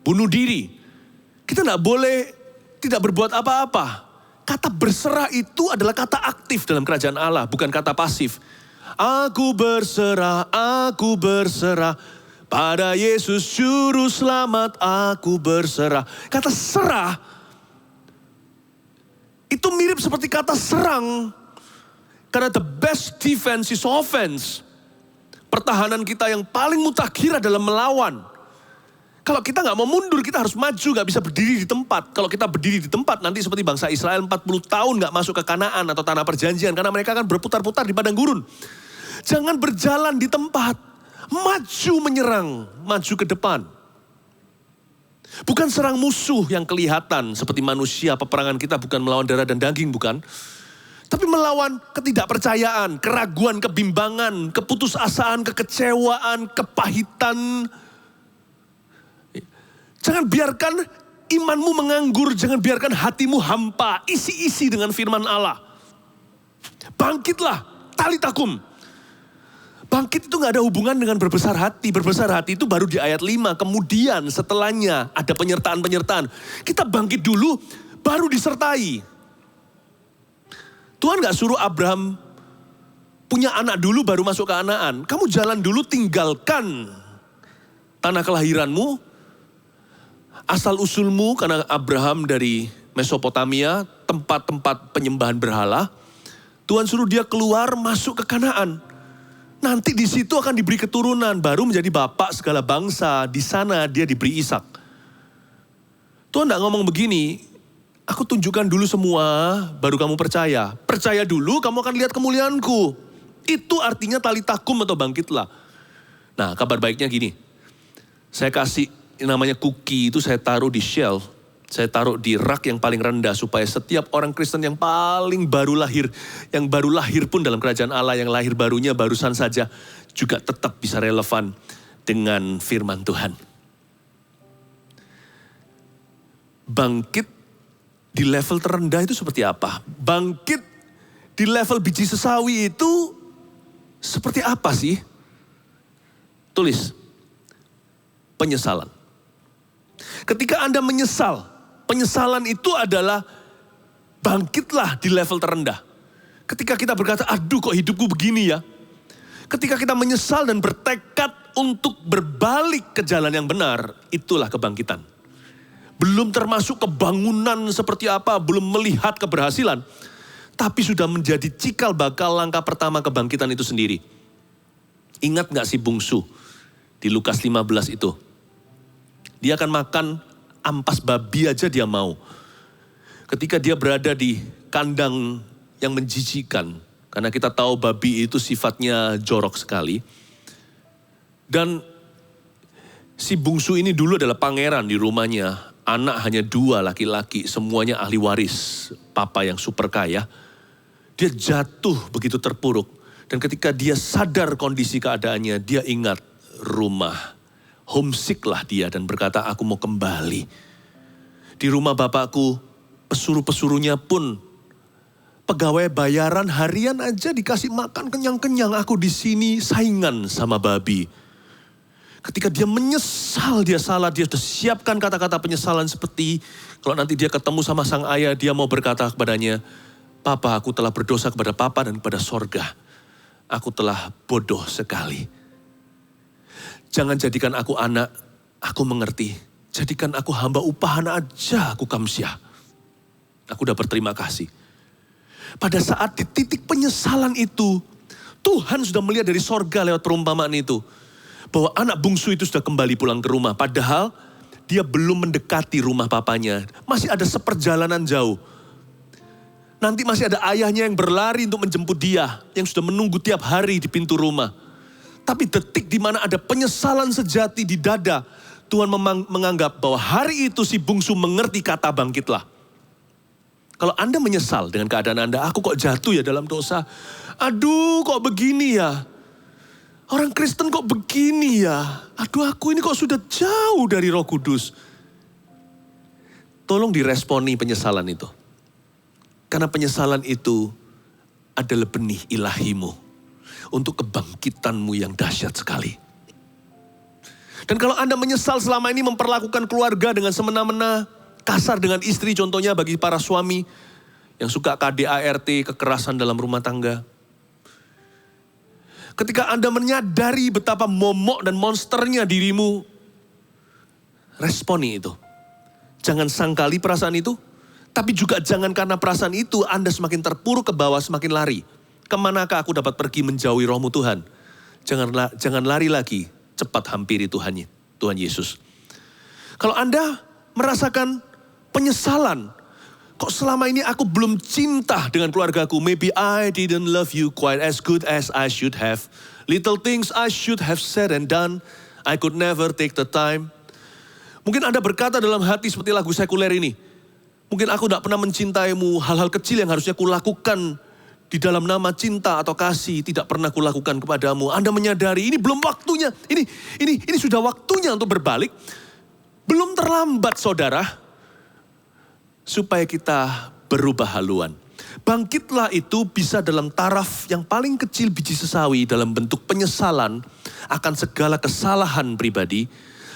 Bunuh diri. Kita nggak boleh tidak berbuat apa-apa. Kata berserah itu adalah kata aktif dalam kerajaan Allah, bukan kata pasif. Aku berserah pada Yesus Juru Selamat, aku berserah. Kata serah itu mirip seperti kata serang. Karena the best defense is offense. Pertahanan kita yang paling mutakhir adalah melawan. Kalau kita nggak mau mundur, kita harus maju, nggak bisa berdiri di tempat. Kalau kita berdiri di tempat, nanti seperti bangsa Israel 40 tahun nggak masuk ke Kanaan atau tanah perjanjian. Karena mereka akan berputar-putar di padang gurun. Jangan berjalan di tempat. Maju menyerang, maju ke depan. Bukan serang musuh yang kelihatan seperti manusia. Peperangan kita bukan melawan darah dan daging, bukan. Tapi melawan ketidakpercayaan, keraguan, kebimbangan, keputusasaan, kekecewaan, kepahitan. Jangan biarkan imanmu menganggur, jangan biarkan hatimu hampa. Isi-isi dengan firman Allah. Bangkitlah, talitakum. Bangkit itu gak ada hubungan dengan berbesar hati. Berbesar hati itu baru di ayat 5. Kemudian setelahnya ada penyertaan-penyertaan. Kita bangkit dulu, baru disertai. Tuhan gak suruh Abraham punya anak dulu baru masuk ke Kanaan. Kamu jalan dulu, tinggalkan tanah kelahiranmu, asal usulmu, karena Abraham dari Mesopotamia, tempat-tempat penyembahan berhala. Tuhan suruh dia keluar masuk ke Kanaan. Nanti di situ akan diberi keturunan, baru menjadi bapak segala bangsa. Di sana dia diberi Ishak. Tuhan gak ngomong begini, aku tunjukkan dulu semua, baru kamu percaya. Percaya dulu, kamu akan lihat kemuliaanku. Itu artinya talitakum atau bangkitlah. Nah, kabar baiknya gini. Saya kasih namanya cookie itu saya taruh di shelf. Saya taruh di rak yang paling rendah supaya setiap orang Kristen yang paling baru lahir, yang baru lahir pun dalam kerajaan Allah, yang lahir barunya barusan saja, juga tetap bisa relevan dengan firman Tuhan. Bangkit di level terendah itu seperti apa? Bangkit di level biji sesawi itu seperti apa sih? Tulis, penyesalan. Ketika Anda menyesal, penyesalan itu adalah bangkitlah di level terendah. Ketika kita berkata, aduh kok hidupku begini ya. Ketika kita menyesal dan bertekad untuk berbalik ke jalan yang benar, itulah kebangkitan. Belum termasuk kebangunan seperti apa, belum melihat keberhasilan. Tapi sudah menjadi cikal bakal langkah pertama kebangkitan itu sendiri. Ingat gak si bungsu di Lukas 15 itu? Dia akan makan ampas babi aja dia mau. Ketika dia berada di kandang yang menjijikan. Karena kita tahu babi itu sifatnya jorok sekali. Dan si bungsu ini dulu adalah pangeran di rumahnya. Anak hanya 2 laki-laki, semuanya ahli waris. Papa yang super kaya. Dia jatuh begitu terpuruk. Dan ketika dia sadar kondisi keadaannya, dia ingat rumah. Homesick lah dia dan berkata, aku mau kembali. Di rumah bapakku, pesuruh-pesuruhnya pun pegawai bayaran harian aja dikasih makan kenyang-kenyang. Aku di sini saingan sama babi. Ketika dia menyesal dia salah, dia sudah siapkan kata-kata penyesalan seperti kalau nanti dia ketemu sama sang ayah, dia mau berkata kepadanya, Papa, aku telah berdosa kepada Papa dan kepada sorga. Aku telah bodoh sekali. Jangan jadikan aku anak, aku mengerti. Jadikan aku hamba upahan aja, aku kamsyah. Aku udah berterima kasih. Pada saat di titik penyesalan itu, Tuhan sudah melihat dari sorga lewat perumpamaan itu. Bahwa anak bungsu itu sudah kembali pulang ke rumah. Padahal dia belum mendekati rumah papanya. Masih ada seperjalanan jauh. Nanti masih ada ayahnya yang berlari untuk menjemput dia. Yang sudah menunggu tiap hari di pintu rumah. Tapi detik di mana ada penyesalan sejati di dada. Tuhan menganggap bahwa hari itu si bungsu mengerti kata bangkitlah. Kalau Anda menyesal dengan keadaan Anda, aku kok jatuh ya dalam dosa. Aduh kok begini ya. Orang Kristen kok begini ya. Aduh aku ini kok sudah jauh dari Roh Kudus. Tolong diresponi penyesalan itu. Karena penyesalan itu adalah benih ilahimu. Untuk kebangkitanmu yang dahsyat sekali. Dan kalau Anda menyesal selama ini memperlakukan keluarga dengan semena-mena. Kasar dengan istri contohnya bagi para suami. Yang suka KDART, kekerasan dalam rumah tangga. Ketika Anda menyadari betapa momok dan monsternya dirimu, responi itu. Jangan sangkali perasaan itu, tapi juga jangan karena perasaan itu Anda semakin terpuruk ke bawah, semakin lari. Kemanakah aku dapat pergi menjauhi rohmu Tuhan? Jangan lari lagi, cepat hampiri Tuhan Yesus. Kalau Anda merasakan penyesalan, kok selama ini aku belum cinta dengan keluargaku. Maybe I didn't love you quite as good as I should have. Little things I should have said and done. I could never take the time. Mungkin Anda berkata dalam hati seperti lagu sekuler ini. Mungkin aku tidak pernah mencintaimu. Hal-hal kecil yang harusnya kulakukan di dalam nama cinta atau kasih tidak pernah kulakukan kepadamu. Anda menyadari ini belum waktunya. Ini sudah waktunya untuk berbalik. Belum terlambat saudara. Supaya kita berubah haluan. Bangkitlah itu bisa dalam taraf yang paling kecil biji sesawi dalam bentuk penyesalan akan segala kesalahan pribadi,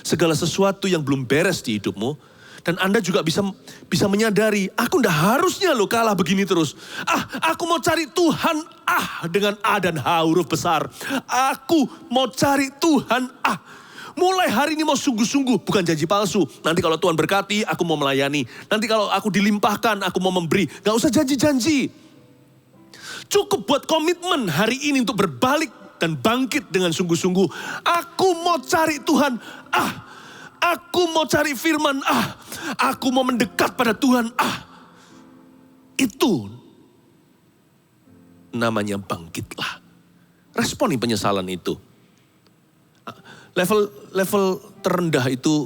segala sesuatu yang belum beres di hidupmu. Dan Anda juga bisa menyadari, aku ndak harusnya loh kalah begini terus. Aku mau cari Tuhan, dengan A dan H huruf besar. Aku mau cari Tuhan, Mulai hari ini mau sungguh-sungguh, bukan janji palsu. Nanti kalau Tuhan berkati, aku mau melayani. Nanti kalau aku dilimpahkan, aku mau memberi. Gak usah janji-janji. Cukup buat komitmen hari ini untuk berbalik dan bangkit dengan sungguh-sungguh. Aku mau cari Tuhan, Aku mau cari firman, Aku mau mendekat pada Tuhan, Itu namanya bangkitlah. Responi penyesalan itu. Level terendah itu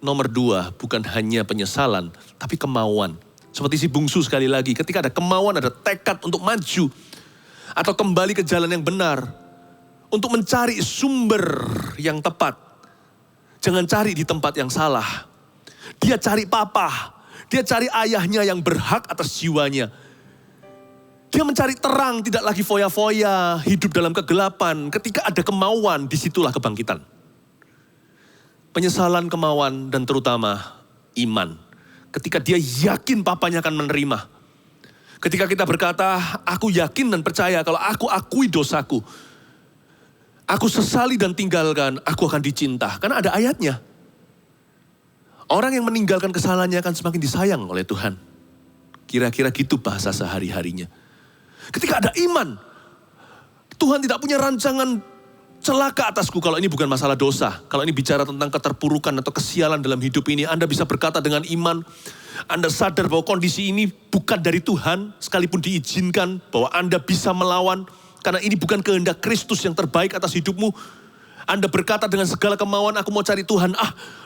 nomor 2, bukan hanya penyesalan, tapi kemauan. Seperti si bungsu sekali lagi, ketika ada kemauan, ada tekad untuk maju. Atau kembali ke jalan yang benar. Untuk mencari sumber yang tepat. Jangan cari di tempat yang salah. Dia cari papa, dia cari ayahnya yang berhak atas jiwanya. Dia mencari terang, tidak lagi foya-foya, hidup dalam kegelapan. Ketika ada kemauan, disitulah kebangkitan. Penyesalan, kemauan, dan terutama iman. Ketika dia yakin papanya akan menerima. Ketika kita berkata, aku yakin dan percaya kalau aku akui dosaku. Aku sesali dan tinggalkan, aku akan dicinta. Karena ada ayatnya. Orang yang meninggalkan kesalahannya akan semakin disayang oleh Tuhan. Kira-kira gitu bahasa sehari-harinya. Ketika ada iman, Tuhan tidak punya rancangan celaka atasku kalau ini bukan masalah dosa. Kalau ini bicara tentang keterpurukan atau kesialan dalam hidup ini, Anda bisa berkata dengan iman. Anda sadar bahwa kondisi ini bukan dari Tuhan, sekalipun diizinkan bahwa Anda bisa melawan. Karena ini bukan kehendak Kristus yang terbaik atas hidupmu. Anda berkata dengan segala kemauan, aku mau cari Tuhan.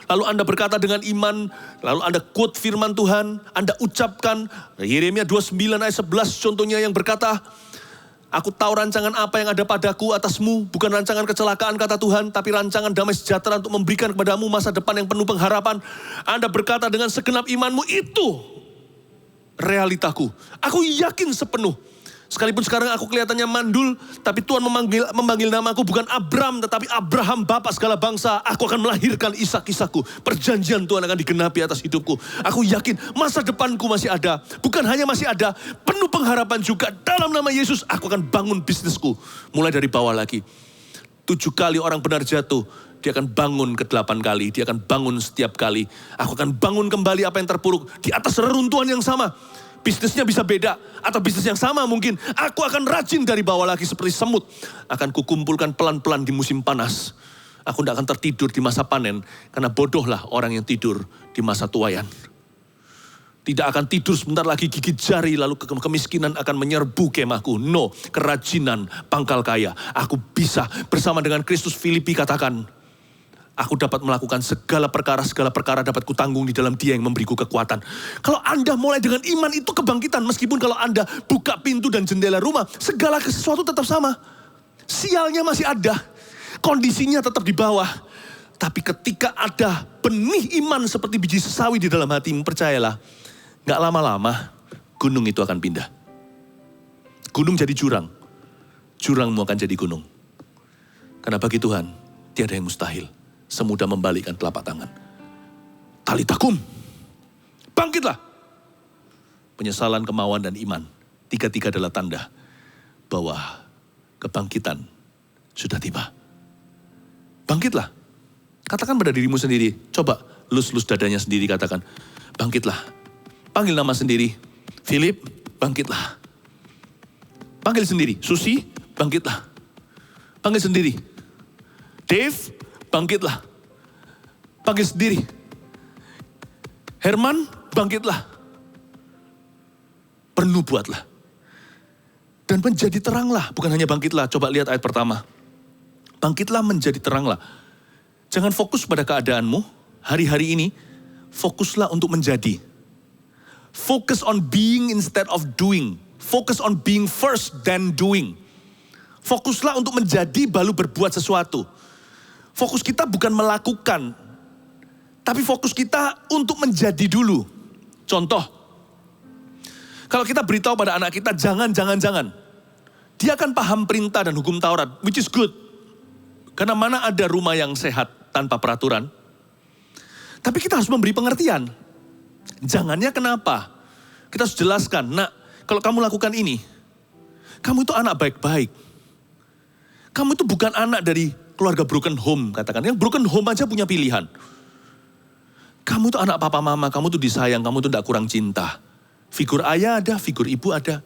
Lalu Anda berkata dengan iman, lalu Anda quote firman Tuhan, Anda ucapkan, Yeremia 29 ayat 11 contohnya yang berkata, aku tahu rancangan apa yang ada padaku atasmu, bukan rancangan kecelakaan kata Tuhan, tapi rancangan damai sejahtera untuk memberikan kepadamu masa depan yang penuh pengharapan. Anda berkata dengan segenap imanmu, itu realitaku. Aku yakin sepenuh. Sekalipun sekarang aku kelihatannya mandul, tapi Tuhan memanggil namaku bukan Abram, tetapi Abraham, Bapa segala bangsa. Aku akan melahirkan Ishak-Ishakku. Perjanjian Tuhan akan digenapi atas hidupku. Aku yakin masa depanku masih ada. Bukan hanya masih ada, penuh pengharapan juga. Dalam nama Yesus, aku akan bangun bisnisku. Mulai dari bawah lagi. 7 kali orang benar jatuh, dia akan bangun ke-8 kali. Dia akan bangun setiap kali. Aku akan bangun kembali apa yang terpuruk di atas reruntuhan yang sama. Bisnisnya bisa beda, atau bisnis yang sama mungkin. Aku akan rajin dari bawah lagi seperti semut. Akan kukumpulkan pelan-pelan di musim panas. Aku tidak akan tertidur di masa panen, karena bodohlah orang yang tidur di masa tuaian. Tidak akan tidur sebentar lagi gigit jari, lalu kemiskinan akan menyerbu kemahku. No, kerajinan pangkal kaya. Aku bisa bersama dengan Kristus. Filipi katakan, aku dapat melakukan segala perkara dapat kutanggung di dalam Dia yang memberiku kekuatan. Kalau Anda mulai dengan iman itu kebangkitan, meskipun kalau Anda buka pintu dan jendela rumah, segala sesuatu tetap sama. Sialnya masih ada, kondisinya tetap di bawah. Tapi ketika ada benih iman seperti biji sesawi di dalam hatimu, percayalah, gak lama-lama gunung itu akan pindah. Gunung jadi jurang, jurangmu akan jadi gunung. Karena bagi Tuhan, tiada yang mustahil. Semudah membalikkan telapak tangan. Talitakum, bangkitlah. Penyesalan, kemauan, dan iman. Tiga-tiga adalah tanda bahwa kebangkitan sudah tiba. Bangkitlah. Katakan pada dirimu sendiri. Coba lus-lus dadanya sendiri, katakan. Bangkitlah. Panggil nama sendiri. Philip, bangkitlah. Panggil sendiri. Susi, bangkitlah. Panggil sendiri. Dave, bangkitlah. Panggil sendiri. Herman, bangkitlah. Bernubuatlah. Dan menjadi teranglah. Bukan hanya bangkitlah. Coba lihat ayat pertama. Bangkitlah, menjadi teranglah. Jangan fokus pada keadaanmu. Hari-hari ini, fokuslah untuk menjadi. Focus on being instead of doing. Focus on being first than doing. Fokuslah untuk menjadi baru berbuat sesuatu. Fokus kita bukan melakukan, tapi fokus kita untuk menjadi dulu. Contoh, kalau kita beritahu pada anak kita, jangan. Dia akan paham perintah dan hukum Taurat, which is good. Karena mana ada rumah yang sehat tanpa peraturan. Tapi kita harus memberi pengertian. Jangannya kenapa? Kita harus jelaskan, nak, kalau kamu lakukan ini, kamu itu anak baik-baik. Kamu itu bukan anak dari keluarga broken home, katakan. Yang broken home aja punya pilihan. Kamu itu anak papa mama, kamu itu disayang, kamu itu tidak kurang cinta. Figur ayah ada, figur ibu ada.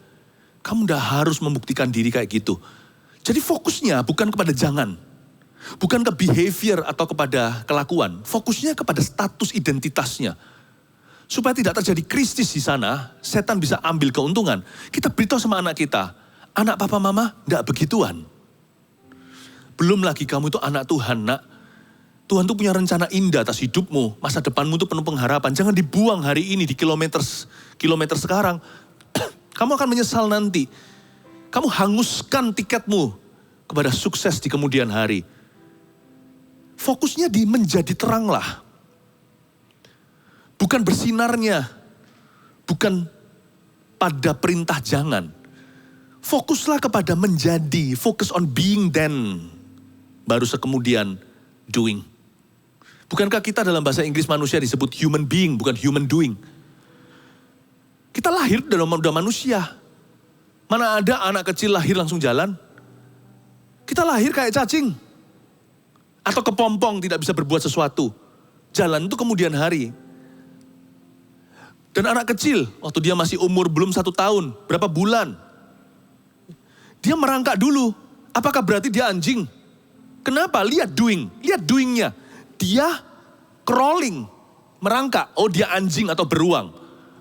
Kamu tidak harus membuktikan diri kayak gitu. Jadi fokusnya bukan kepada jangan. Bukan ke behavior atau kepada kelakuan. Fokusnya kepada status identitasnya. Supaya tidak terjadi krisis di sana, setan bisa ambil keuntungan. Kita beritahu sama anak kita, anak papa mama tidak begituan. Belum lagi kamu itu anak Tuhan, nak. Tuhan tuh punya rencana indah atas hidupmu. Masa depanmu tuh penuh pengharapan. Jangan dibuang hari ini di kilometer sekarang. Kamu akan menyesal nanti. Kamu hanguskan tiketmu kepada sukses di kemudian hari. Fokusnya di menjadi teranglah. Bukan bersinarnya. Bukan pada perintah jangan. Fokuslah kepada menjadi. Focus on being then. Baru kemudian doing. Bukankah kita dalam bahasa Inggris manusia disebut human being, bukan human doing? Kita lahir dalam udah manusia. Mana ada anak kecil lahir langsung jalan? Kita lahir kayak cacing. Atau kepompong tidak bisa berbuat sesuatu. Jalan itu kemudian hari. Dan anak kecil, waktu dia masih umur belum 1 tahun, berapa bulan? Dia merangkak dulu. Apakah berarti dia anjing? Kenapa? Lihat doingnya. Dia crawling, merangkak. Oh, dia anjing atau beruang.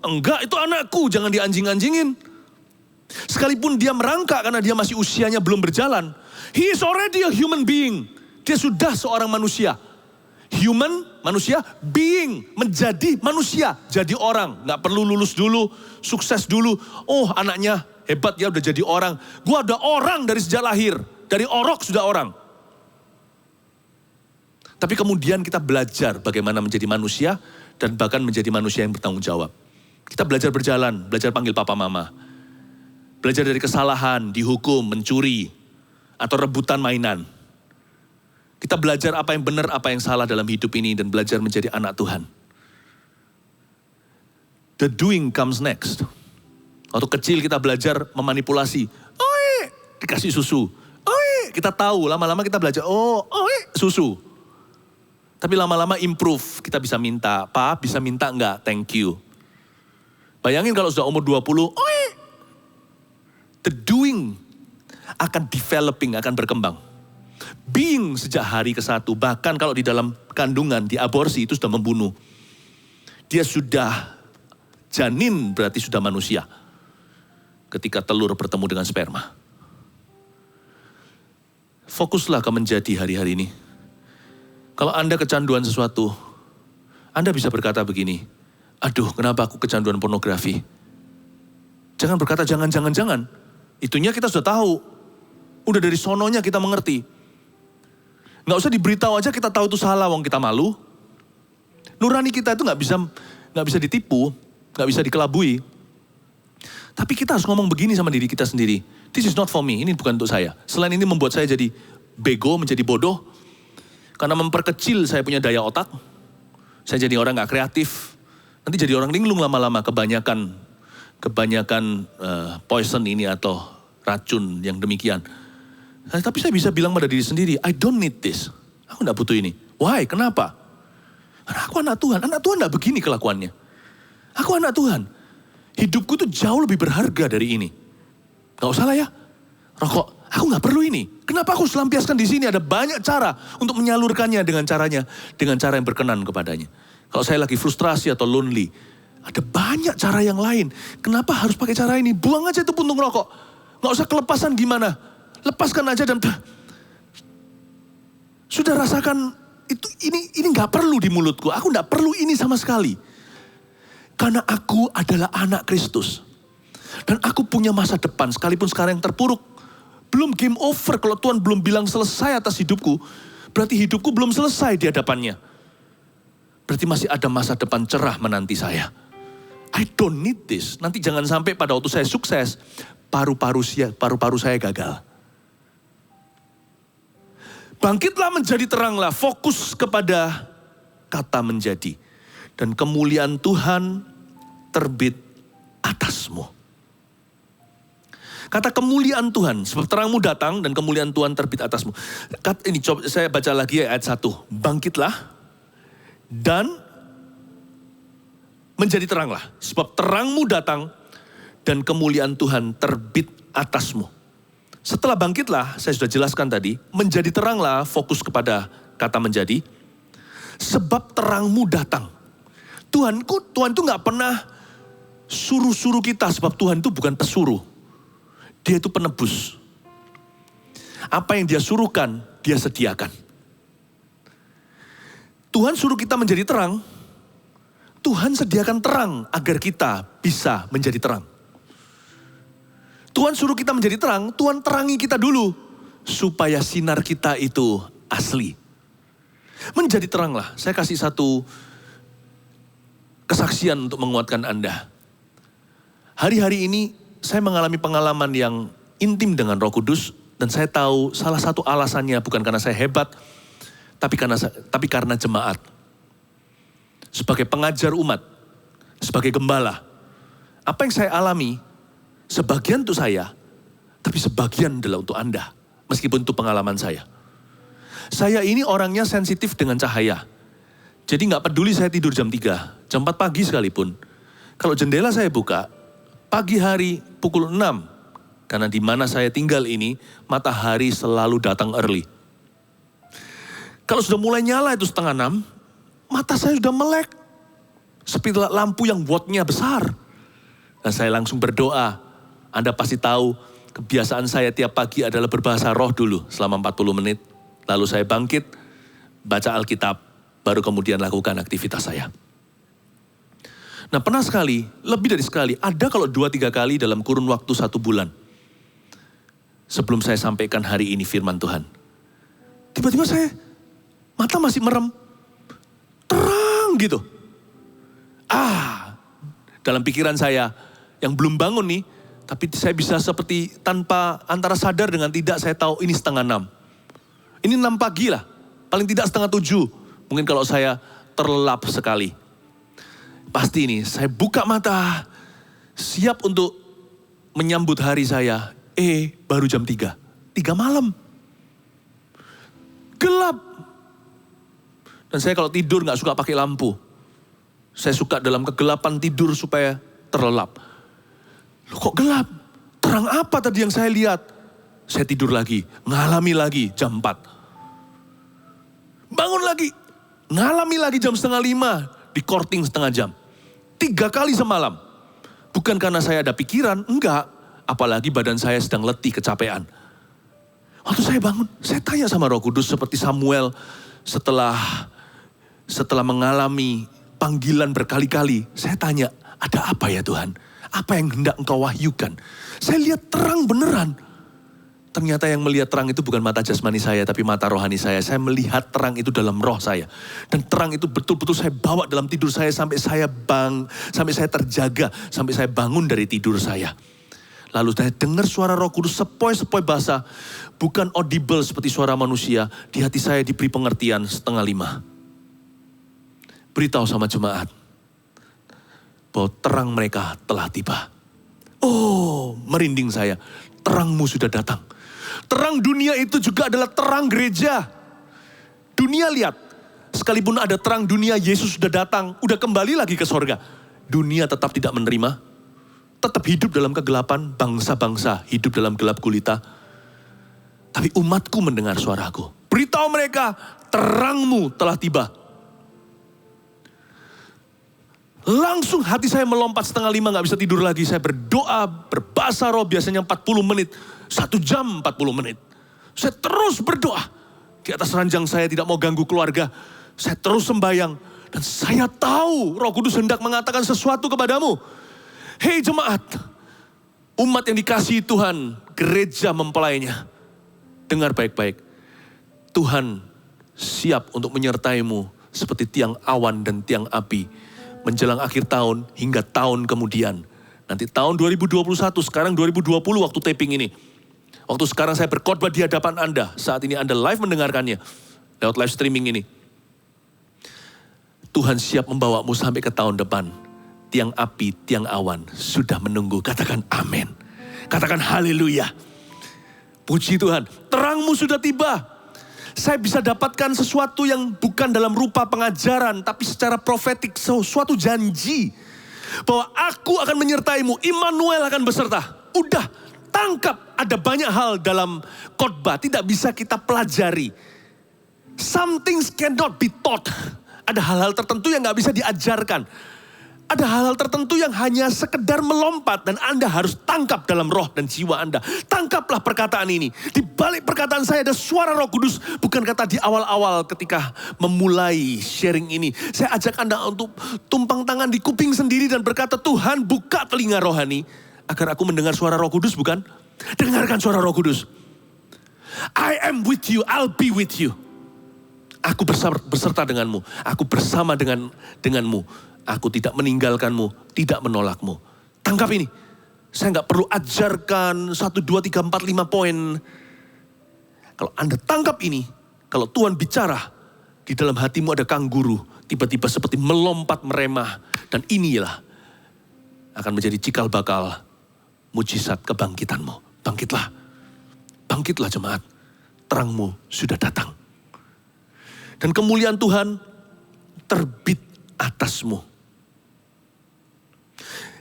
Enggak, itu anakku, jangan dianjing-anjingin. Sekalipun dia merangkak karena dia masih usianya belum berjalan. He is already a human being. Dia sudah seorang manusia. Human, manusia, being, menjadi manusia. Jadi orang, gak perlu lulus dulu, sukses dulu. Oh, anaknya hebat ya udah jadi orang. Gua udah orang dari sejak lahir. Dari orok sudah orang. Tapi kemudian kita belajar bagaimana menjadi manusia dan bahkan menjadi manusia yang bertanggung jawab. Kita belajar berjalan, belajar panggil papa mama. Belajar dari kesalahan, dihukum, mencuri, atau rebutan mainan. Kita belajar apa yang benar, apa yang salah dalam hidup ini dan belajar menjadi anak Tuhan. The doing comes next. Waktu kecil kita belajar memanipulasi. Dikasih susu. Kita tahu, lama-lama kita belajar, susu. Tapi lama-lama improve, kita bisa minta. Pak, bisa minta enggak? Thank you. Bayangin kalau sudah umur 20, the doing akan developing, akan berkembang. Being sejak hari ke-1, bahkan kalau di dalam kandungan, di aborsi itu sudah membunuh. Dia sudah janin, berarti sudah manusia. Ketika telur bertemu dengan sperma. Fokuslah ke menjadi hari-hari ini. Kalau Anda kecanduan sesuatu, Anda bisa berkata begini, aduh kenapa aku kecanduan pornografi? Jangan berkata jangan. Itunya kita sudah tahu. Udah dari sononya kita mengerti. Nggak usah diberitahu aja kita tahu itu salah, wong kita malu. Nurani kita itu nggak bisa ditipu, nggak bisa dikelabui. Tapi kita harus ngomong begini sama diri kita sendiri. This is not for me, ini bukan untuk saya. Selain ini membuat saya jadi bego, menjadi bodoh. Karena memperkecil saya punya daya otak. Saya jadi orang gak kreatif. Nanti jadi orang linglung lama-lama, kebanyakan poison ini atau racun yang demikian. Tapi saya bisa bilang pada diri sendiri, I don't need this. Aku gak butuh ini. Why? Kenapa? Karena aku anak Tuhan. Anak Tuhan gak begini kelakuannya. Aku anak Tuhan. Hidupku tuh jauh lebih berharga dari ini. Gak usah lah ya. Rokok, aku gak perlu ini. Kenapa aku selampiaskan di sini? Ada banyak cara untuk menyalurkannya dengan cara yang berkenan kepadanya. Kalau saya lagi frustrasi atau lonely, ada banyak cara yang lain. Kenapa harus pakai cara ini? Buang aja itu puntung rokok. Gak usah kelepasan gimana. Lepaskan aja dan sudah rasakan itu ini gak perlu di mulutku. Aku gak perlu ini sama sekali. Karena aku adalah anak Kristus. Dan aku punya masa depan sekalipun sekarang yang terpuruk. Belum game over kalau Tuhan belum bilang selesai atas hidupku. Berarti hidupku belum selesai di hadapannya. Berarti masih ada masa depan cerah menanti saya. I don't need this. Nanti jangan sampai pada waktu saya sukses, paru-paru saya gagal. Bangkitlah menjadi teranglah, fokus kepada kata menjadi. Dan kemuliaan Tuhan terbit atasmu. Kata kemuliaan Tuhan, sebab terangmu datang dan kemuliaan Tuhan terbit atasmu. Ini coba saya baca lagi ya ayat 1. Bangkitlah dan menjadi teranglah. Sebab terangmu datang dan kemuliaan Tuhan terbit atasmu. Setelah bangkitlah, saya sudah jelaskan tadi, menjadi teranglah, fokus kepada kata menjadi. Sebab terangmu datang. Tuhan tuh gak pernah suruh-suruh kita, sebab Tuhan itu bukan pesuruh. Dia itu penebus. Apa yang dia suruhkan, dia sediakan. Tuhan suruh kita menjadi terang, Tuhan sediakan terang agar kita bisa menjadi terang. Tuhan suruh kita menjadi terang, Tuhan terangi kita dulu, supaya sinar kita itu asli. Menjadi teranglah, saya kasih satu kesaksian untuk menguatkan Anda. Hari-hari ini saya mengalami pengalaman yang intim dengan Roh Kudus, dan saya tahu salah satu alasannya bukan karena saya hebat, tapi karena jemaat. Sebagai pengajar umat, sebagai gembala, apa yang saya alami, sebagian untuk saya, tapi sebagian adalah untuk Anda, meskipun itu pengalaman saya. Saya ini orangnya sensitif dengan cahaya, jadi gak peduli saya tidur jam 3, jam 4 pagi sekalipun. Kalau jendela saya buka, pagi hari pukul 6, karena di mana saya tinggal ini, matahari selalu datang early. Kalau sudah mulai nyala itu 5:30, mata saya sudah melek. Seperti lampu yang wattnya besar. Dan saya langsung berdoa. Anda pasti tahu kebiasaan saya tiap pagi adalah berbahasa roh dulu selama 40 menit. Lalu saya bangkit, baca Alkitab, baru kemudian lakukan aktivitas saya. Nah pernah sekali, lebih dari sekali, ada kalau 2-3 kali dalam kurun waktu 1 bulan. Sebelum saya sampaikan hari ini firman Tuhan. Tiba-tiba saya, mata masih merem. Terang gitu. Dalam pikiran saya yang belum bangun nih, Tapi saya bisa seperti tanpa antara sadar dengan tidak saya tahu ini 5:30. Ini 6 pagi lah, paling tidak 6:30. Mungkin kalau saya terlelap sekali. Pasti ini, saya buka mata, siap untuk menyambut hari saya. Baru jam 3. 3 malam. Gelap. Dan saya kalau tidur gak suka pakai lampu. Saya suka dalam kegelapan tidur supaya terlelap. Loh kok gelap? Terang apa tadi yang saya lihat? Saya tidur lagi, ngalami lagi jam 4. Bangun lagi, ngalami lagi jam 4:30, di korting setengah jam. 3 kali semalam. Bukan karena saya ada pikiran, enggak. Apalagi badan saya sedang letih, kecapean. Waktu saya bangun, saya tanya sama Roh Kudus seperti Samuel setelah mengalami panggilan berkali-kali. Saya tanya, ada apa ya Tuhan? Apa yang hendak engkau wahyukan? Saya lihat terang beneran. Ternyata yang melihat terang itu bukan mata jasmani saya, tapi mata rohani saya. Saya melihat terang itu dalam roh saya. Dan terang itu betul-betul saya bawa dalam tidur saya sampai saya terjaga, sampai saya bangun dari tidur saya. Lalu saya dengar suara Roh Kudus sepoi-sepoi basah, bukan audible seperti suara manusia. Di hati saya diberi pengertian 4:30. Beritahu sama jemaat bahwa terang mereka telah tiba. Oh, merinding saya. Terangmu sudah datang. Terang dunia itu juga adalah terang gereja. Dunia lihat, sekalipun ada terang dunia, Yesus sudah datang, udah kembali lagi ke sorga. Dunia tetap tidak menerima, tetap hidup dalam kegelapan, bangsa-bangsa hidup dalam gelap gulita. Tapi umatku mendengar suaraku. Beritahu mereka, terangmu telah tiba. Langsung hati saya melompat 4:30, gak bisa tidur lagi. Saya berdoa, berbahasa roh biasanya 40 menit. 1 jam 40 menit. Saya terus berdoa. Di atas ranjang saya tidak mau ganggu keluarga. Saya terus sembahyang. Dan saya tahu Roh Kudus hendak mengatakan sesuatu kepadamu. Hei jemaat, umat yang dikasihi Tuhan, gereja mempelainya. Dengar baik-baik. Tuhan siap untuk menyertaimu seperti tiang awan dan tiang api. Menjelang akhir tahun hingga tahun kemudian. Nanti tahun 2021, sekarang 2020 waktu taping ini. Waktu sekarang saya berkhotbah di hadapan Anda. Saat ini Anda live mendengarkannya. Lewat live streaming ini. Tuhan siap membawamu sampai ke tahun depan. Tiang api, tiang awan sudah menunggu. Katakan amin. Katakan haleluya. Puji Tuhan. Terangmu sudah tiba. Saya bisa dapatkan sesuatu yang bukan dalam rupa pengajaran, tapi secara profetik, suatu janji. Bahwa aku akan menyertaimu, Immanuel akan beserta. Udah, tangkap. Ada banyak hal dalam khotbah, tidak bisa kita pelajari. Some things cannot be taught. Ada hal-hal tertentu yang gak bisa diajarkan. Ada hal-hal tertentu yang hanya sekedar melompat dan Anda harus tangkap dalam roh dan jiwa Anda. Tangkaplah perkataan ini. Di balik perkataan saya ada suara Roh Kudus. Bukan kata di awal-awal ketika memulai sharing ini. Saya ajak Anda untuk tumpang tangan di kuping sendiri dan berkata, Tuhan buka telinga rohani agar aku mendengar suara Roh Kudus, bukan? Dengarkan suara Roh Kudus. I am with you, I'll be with you. Aku beserta denganmu. Aku bersama denganmu. Aku tidak meninggalkanmu, tidak menolakmu. Tangkap ini. Saya nggak perlu ajarkan 1, 2, 3, 4, 5 poin. Kalau Anda tangkap ini, kalau Tuhan bicara, di dalam hatimu ada kangguru, tiba-tiba seperti melompat meremah. Dan inilah akan menjadi cikal bakal mujizat kebangkitanmu. Bangkitlah. Bangkitlah jemaat. Terangmu sudah datang. Dan kemuliaan Tuhan terbit atasmu.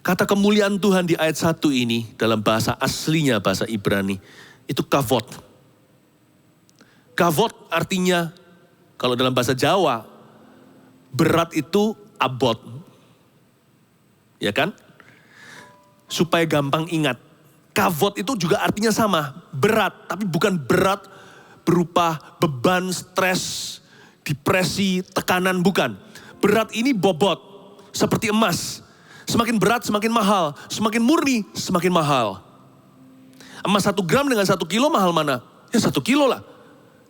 Kata kemuliaan Tuhan di ayat 1 ini dalam bahasa aslinya, bahasa Ibrani, itu kavod. Kavod artinya, kalau dalam bahasa Jawa, berat itu abot. Ya kan? Supaya gampang ingat. Kavod itu juga artinya sama, berat. Tapi bukan berat berupa beban, stres, depresi, tekanan, bukan. Berat ini bobot, seperti emas. Semakin berat, semakin mahal. Semakin murni, semakin mahal. Emas 1 gram dengan 1 kilo mahal mana? Ya 1 kilo lah.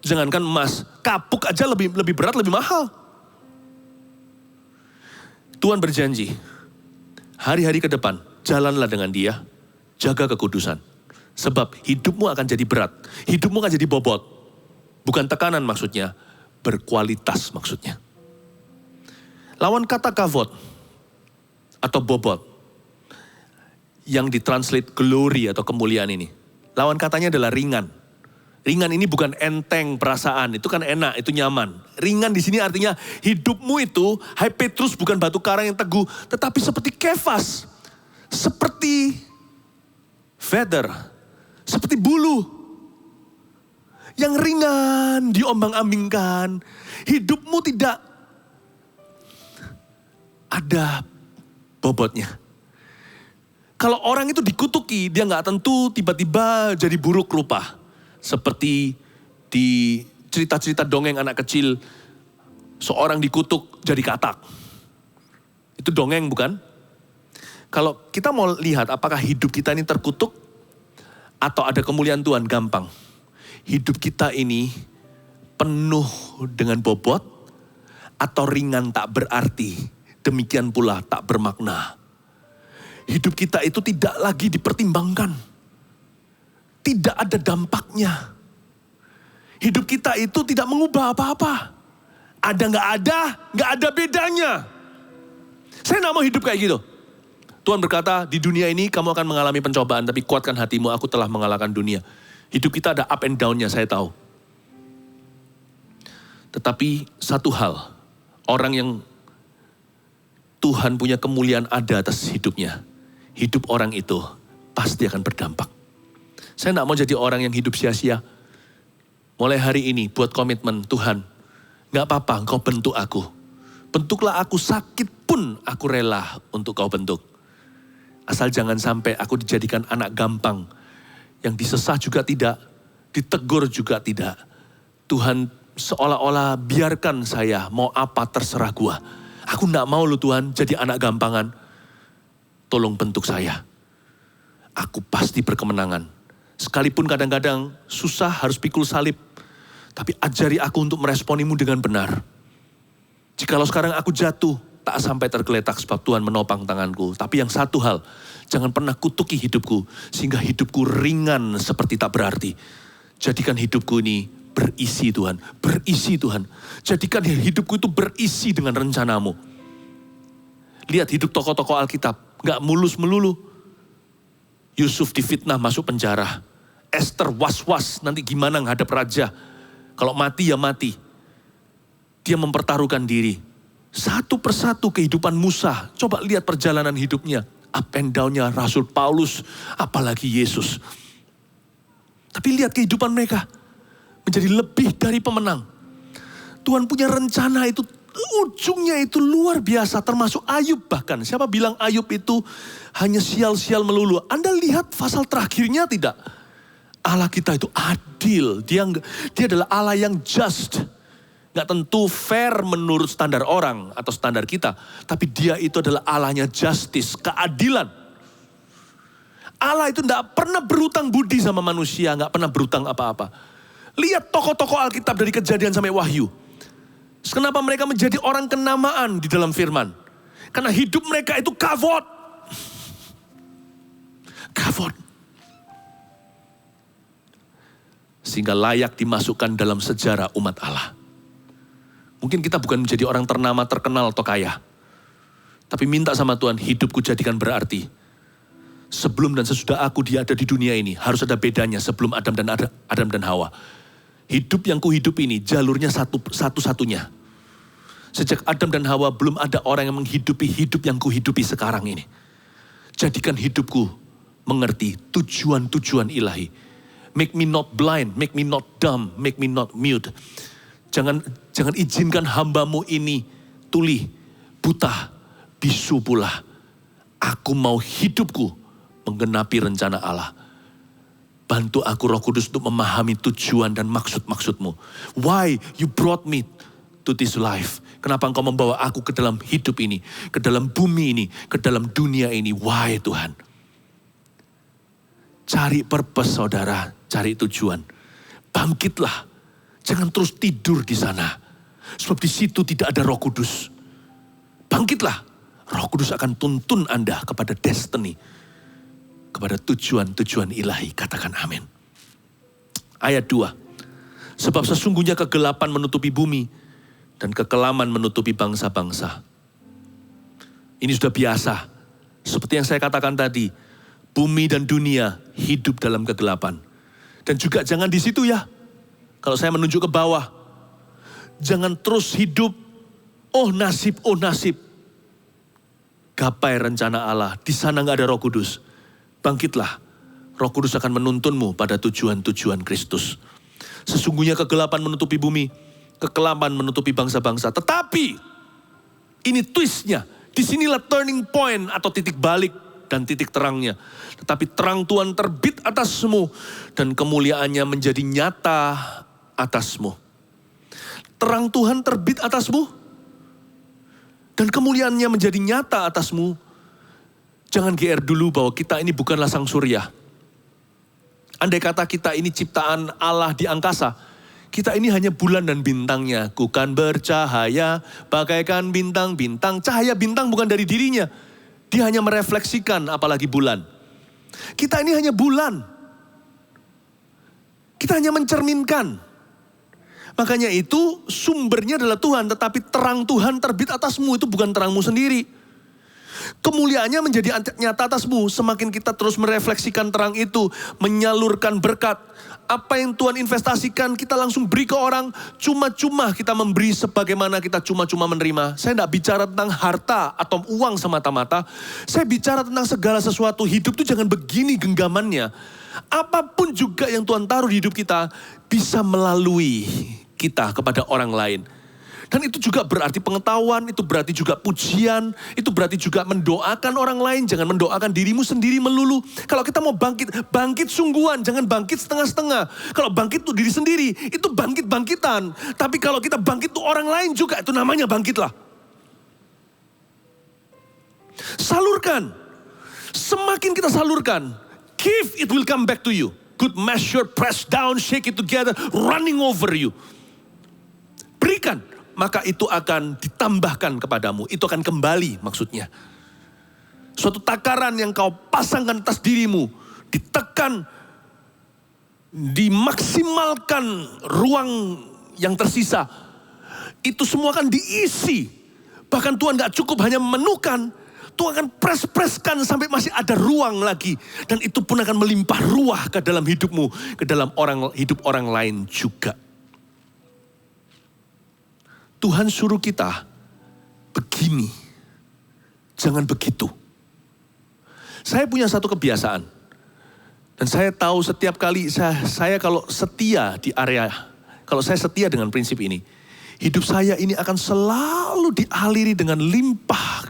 Jangankan emas, kapuk aja lebih berat, lebih mahal. Tuhan berjanji, hari-hari ke depan, jalanlah dengan dia. jaga kekudusan. Sebab hidupmu akan jadi berat, hidupmu akan jadi bobot. Bukan tekanan maksudnya, berkualitas maksudnya. Lawan kata kavod atau bobot yang ditranslate glory atau kemuliaan ini. Lawan katanya adalah ringan. Ringan ini bukan enteng perasaan, itu kan enak, itu nyaman. Ringan di sini artinya hidupmu itu, hai Petrus, bukan batu karang yang teguh, tetapi seperti Kefas, seperti feather, seperti bulu yang ringan diombang-ambingkan. Hidupmu tidak ada bobotnya. Kalau orang itu dikutuki, dia nggak tentu tiba-tiba jadi buruk rupa. Seperti di cerita-cerita dongeng anak kecil, seorang dikutuk jadi katak. Itu dongeng bukan? Kalau kita mau lihat apakah hidup kita ini terkutuk atau ada kemuliaan Tuhan, gampang. Hidup kita ini penuh dengan bobot atau ringan tak berarti, demikian pula tak bermakna. Hidup kita itu tidak lagi dipertimbangkan. Tidak ada dampaknya. Hidup kita itu tidak mengubah apa-apa. Ada nggak ada bedanya. Saya nggak mau hidup kayak gitu. Tuhan berkata, di dunia ini kamu akan mengalami pencobaan, tapi kuatkan hatimu, aku telah mengalahkan dunia. Hidup kita ada up and down-nya, saya tahu. Tetapi satu hal, orang yang Tuhan punya kemuliaan ada atas hidupnya, hidup orang itu pasti akan berdampak. Saya tidak mau jadi orang yang hidup sia-sia. Mulai hari ini buat komitmen, Tuhan, gak apa-apa engkau bentuk aku. Bentuklah aku, sakit pun aku rela untuk kau bentuk. Asal jangan sampai aku dijadikan anak gampang, yang disesah juga tidak, ditegur juga tidak. Tuhan seolah-olah biarkan saya, mau apa terserah gua. Aku gak mau lu Tuhan jadi anak gampangan. Tolong bentuk saya. Aku pasti berkemenangan. Sekalipun kadang-kadang susah harus pikul salib. Tapi ajari aku untuk meresponimu dengan benar. Jikalau sekarang aku jatuh, tak sampai tergeletak sebab Tuhan menopang tanganku. Tapi yang satu hal, jangan pernah kutuki hidupku. Sehingga hidupku ringan seperti tak berarti. Jadikan hidupku ini berisi Tuhan. Berisi Tuhan. Jadikan hidupku itu berisi dengan rencanamu. Lihat hidup tokoh-tokoh Alkitab. Gak mulus melulu. Yusuf difitnah masuk penjara. Esther was-was nanti gimana menghadap raja. Kalau mati ya mati. Dia mempertaruhkan diri. Satu persatu kehidupan Musa. Coba lihat perjalanan hidupnya. Up and down-nya Rasul Paulus. Apalagi Yesus. Tapi lihat kehidupan mereka. Menjadi lebih dari pemenang. Tuhan punya rencana itu. Ujungnya itu luar biasa. Termasuk Ayub bahkan. Siapa bilang Ayub itu hanya sial-sial melulu. Anda lihat pasal terakhirnya tidak? Allah kita itu adil. Dia adalah Allah yang just. Gak tentu fair menurut standar orang atau standar kita. Tapi dia itu adalah Allahnya justice, keadilan. Allah itu gak pernah berutang budi sama manusia. Gak pernah berutang apa-apa. Lihat tokoh-tokoh Alkitab dari Kejadian sampai Wahyu. Kenapa mereka menjadi orang kenamaan di dalam firman? Karena hidup mereka itu kavod. Kavod. Sehingga layak dimasukkan dalam sejarah umat Allah. Mungkin kita bukan menjadi orang ternama, terkenal atau kaya. Tapi minta sama Tuhan, hidupku jadikan berarti. Sebelum dan sesudah aku dia ada di dunia ini, harus ada bedanya sebelum Adam dan Hawa. Hidup yang kuhidup ini jalurnya satu-satunya. Sejak Adam dan Hawa belum ada orang yang menghidupi hidup yang kuhidupi sekarang ini. Jadikan hidupku mengerti tujuan-tujuan ilahi. Make me not blind, make me not dumb, make me not mute. Jangan izinkan hambamu ini tuli, buta, bisu pula. Aku mau hidupku menggenapi rencana Allah. Bantu aku Roh Kudus untuk memahami tujuan dan maksud-maksudmu. Why you brought me to this life? Kenapa engkau membawa aku ke dalam hidup ini, ke dalam bumi ini, ke dalam dunia ini? Why Tuhan? Cari purpose saudara, cari tujuan. Bangkitlah, jangan terus tidur di sana. Sebab di situ tidak ada Roh Kudus. Bangkitlah, Roh Kudus akan tuntun Anda kepada destiny, kepada tujuan-tujuan ilahi. Katakan amin. Ayat 2. Sebab sesungguhnya kegelapan menutupi bumi dan kekelaman menutupi bangsa-bangsa. Ini sudah biasa. Seperti yang saya katakan tadi, bumi dan dunia hidup dalam kegelapan. Dan juga jangan di situ ya. Kalau saya menunjuk ke bawah, jangan terus hidup, oh nasib. Gapai rencana Allah, di sana gak ada Roh Kudus. Bangkitlah, Roh Kudus akan menuntunmu pada tujuan-tujuan Kristus. Sesungguhnya kegelapan menutupi bumi, kekelaman menutupi bangsa-bangsa. Tetapi, ini twistnya, disinilah turning point atau titik balik dan titik terangnya. Tetapi terang Tuhan terbit atasmu dan kemuliaannya menjadi nyata atasmu. Terang Tuhan terbit atasmu dan kemuliaannya menjadi nyata atasmu. Jangan GR dulu bahwa kita ini bukanlah sang surya. Andai kata kita ini ciptaan Allah di angkasa, kita ini hanya bulan dan bintangnya. Ku kan bercahaya bagaikan bintang-bintang. Cahaya bintang bukan dari dirinya. Dia hanya merefleksikan, apalagi bulan. Kita ini hanya bulan. Kita hanya mencerminkan. Makanya itu sumbernya adalah Tuhan, tetapi terang Tuhan terbit atasmu, itu bukan terangmu sendiri. Kemuliaannya menjadi nyata atasmu, semakin kita terus merefleksikan terang itu, menyalurkan berkat. Apa yang Tuhan investasikan, kita langsung beri ke orang, cuma-cuma kita memberi sebagaimana kita cuma-cuma menerima. Saya tidak bicara tentang harta atau uang semata-mata, saya bicara tentang segala sesuatu. Hidup itu jangan begini genggamannya. Apapun juga yang Tuhan taruh di hidup kita, bisa melalui kita kepada orang lain. Dan itu juga berarti pengetahuan, itu berarti juga pujian, itu berarti juga mendoakan orang lain, jangan mendoakan dirimu sendiri melulu. Kalau kita mau bangkit sungguhan, jangan bangkit setengah-setengah. Kalau bangkit itu diri sendiri, itu bangkit-bangkitan. Tapi kalau kita bangkit itu orang lain juga, itu namanya bangkitlah. Salurkan. Semakin kita salurkan, give, it will come back to you. Good measure, press down, shake it together, running over you. Berikan, maka itu akan ditambahkan kepadamu. Itu akan kembali maksudnya. Suatu takaran yang kau pasangkan atas dirimu, ditekan, dimaksimalkan ruang yang tersisa. Itu semua akan diisi. Bahkan Tuhan gak cukup hanya memenuhkan, Tuhan akan press-presskan sampai masih ada ruang lagi. Dan itu pun akan melimpah ruah ke dalam hidupmu, ke dalam hidup orang lain juga. Tuhan suruh kita begini, jangan begitu. Saya punya satu kebiasaan. Dan saya tahu setiap kali saya kalau setia di area, kalau saya setia dengan prinsip ini, hidup saya ini akan selalu dialiri dengan limpah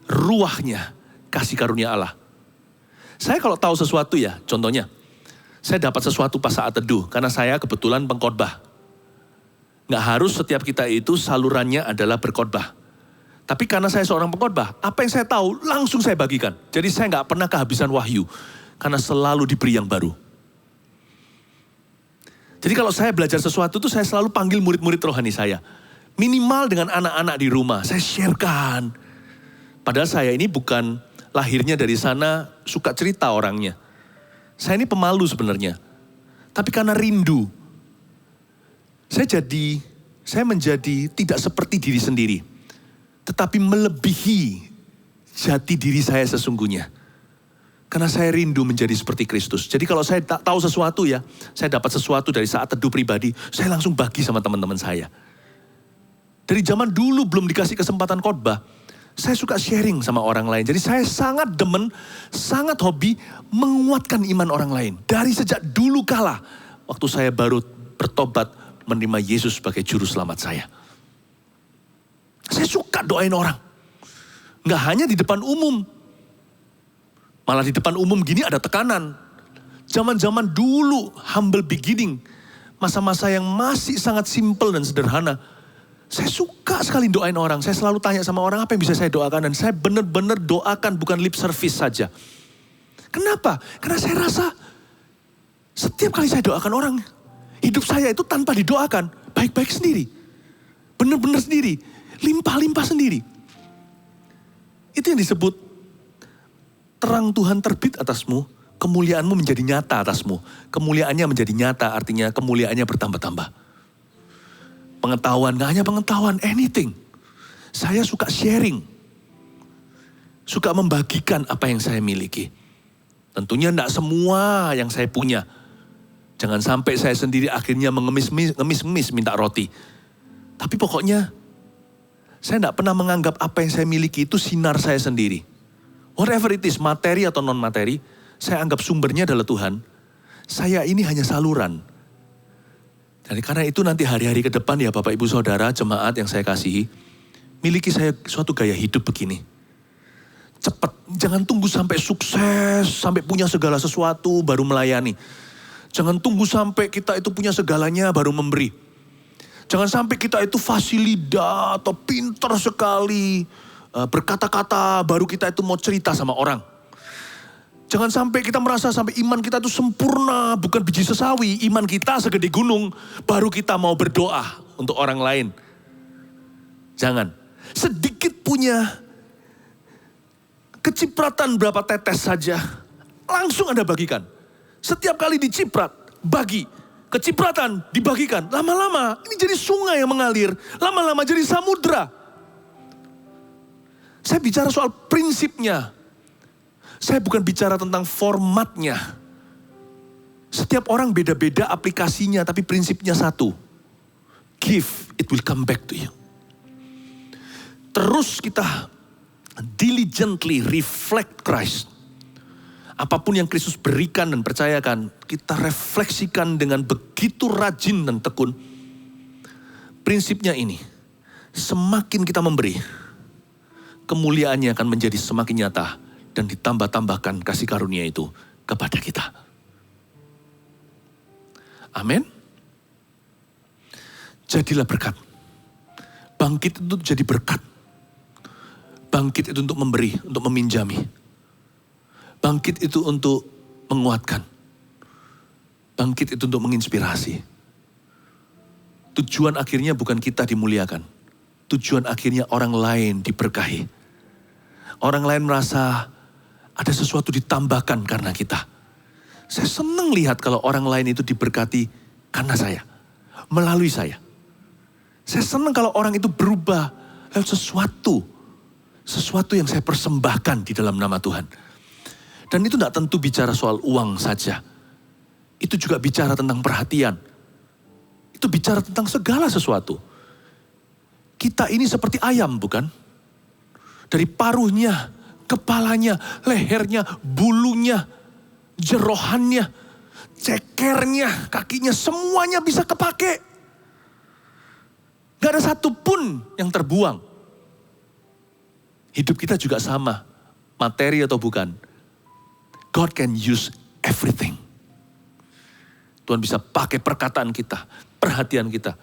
ruahnya, kasih karunia Allah. Saya kalau tahu sesuatu ya, contohnya, saya dapat sesuatu pas saat teduh, karena saya kebetulan pengkhotbah. Nggak harus setiap kita itu salurannya adalah berkhotbah. Tapi karena saya seorang pengkhotbah, apa yang saya tahu langsung saya bagikan. Jadi saya nggak pernah kehabisan wahyu, karena selalu diberi yang baru. Jadi kalau saya belajar sesuatu itu saya selalu panggil murid-murid rohani saya. Minimal dengan anak-anak di rumah, saya sharekan. Padahal saya ini bukan lahirnya dari sana suka cerita orangnya. Saya ini pemalu sebenarnya. Tapi karena rindu, saya menjadi tidak seperti diri sendiri. Tetapi melebihi jati diri saya sesungguhnya. Karena saya rindu menjadi seperti Kristus. Jadi kalau saya tahu sesuatu ya, saya dapat sesuatu dari saat teduh pribadi, saya langsung bagi sama teman-teman saya. Dari zaman dulu belum dikasih kesempatan khotbah, saya suka sharing sama orang lain. Jadi saya sangat demen, sangat hobi menguatkan iman orang lain. Dari sejak dulu kala, waktu saya baru bertobat, menerima Yesus sebagai juru selamat saya. Saya suka doain orang. Nggak hanya di depan umum. Malah di depan umum gini ada tekanan. Zaman-zaman dulu, humble beginning. Masa-masa yang masih sangat simple dan sederhana. Saya suka sekali doain orang. Saya selalu tanya sama orang apa yang bisa saya doakan. Dan saya benar-benar doakan bukan lip service saja. Kenapa? Karena saya rasa setiap kali saya doakan orang, hidup saya itu tanpa didoakan, baik-baik sendiri. Benar-benar sendiri. Limpah-limpah sendiri. Itu yang disebut terang Tuhan terbit atasmu, kemuliaanmu menjadi nyata atasmu. Kemuliaannya menjadi nyata artinya kemuliaannya bertambah-tambah. Pengetahuan, gak hanya pengetahuan, anything. Saya suka sharing. Suka membagikan apa yang saya miliki. Tentunya tidak semua yang saya punya. Jangan sampai saya sendiri akhirnya mengemis-ngemis minta roti. Tapi pokoknya saya tidak pernah menganggap apa yang saya miliki itu sinar saya sendiri. Whatever it is, materi atau non-materi, saya anggap sumbernya adalah Tuhan. Saya ini hanya saluran. Dan karena itu nanti hari-hari ke depan ya Bapak Ibu Saudara, jemaat yang saya kasihi, miliki saya suatu gaya hidup begini. Cepat, jangan tunggu sampai sukses, sampai punya segala sesuatu baru melayani. Jangan tunggu sampai kita itu punya segalanya baru memberi. Jangan sampai kita itu fasilida atau pinter sekali berkata-kata baru kita itu mau cerita sama orang. Jangan sampai kita merasa sampai iman kita itu sempurna, bukan biji sesawi. Iman kita segede gunung, baru kita mau berdoa untuk orang lain. Jangan. Sedikit punya kecipratan berapa tetes saja, langsung Anda bagikan. Setiap kali diciprat, bagi. Kecipratan, dibagikan. Lama-lama, ini jadi sungai yang mengalir. Lama-lama jadi samudra. Saya bicara soal prinsipnya. Saya bukan bicara tentang formatnya. Setiap orang beda-beda aplikasinya, tapi prinsipnya satu. Give, it will come back to you. Terus kita diligently reflect Christ. Apapun yang Kristus berikan dan percayakan, kita refleksikan dengan begitu rajin dan tekun. Prinsipnya ini, semakin kita memberi, kemuliaannya akan menjadi semakin nyata dan ditambah-tambahkan kasih karunia itu kepada kita. Amin. Jadilah berkat. Bangkit itu jadi berkat. Bangkit itu untuk memberi, untuk meminjami. Bangkit itu untuk menguatkan. Bangkit itu untuk menginspirasi. Tujuan akhirnya bukan kita dimuliakan. Tujuan akhirnya orang lain diberkahi. Orang lain merasa ada sesuatu ditambahkan karena kita. Saya senang lihat kalau orang lain itu diberkati karena saya. Melalui saya. Saya senang kalau orang itu berubah lewat sesuatu. Sesuatu yang saya persembahkan di dalam nama Tuhan. Dan itu tidak tentu bicara soal uang saja. Itu juga bicara tentang perhatian. Itu bicara tentang segala sesuatu. Kita ini seperti ayam bukan? Dari paruhnya, kepalanya, lehernya, bulunya, jerohannya, cekernya, kakinya, semuanya bisa kepake. Gak ada satupun yang terbuang. Hidup kita juga sama, materi atau bukan. God can use everything. Tuhan bisa pakai perkataan kita, perhatian kita.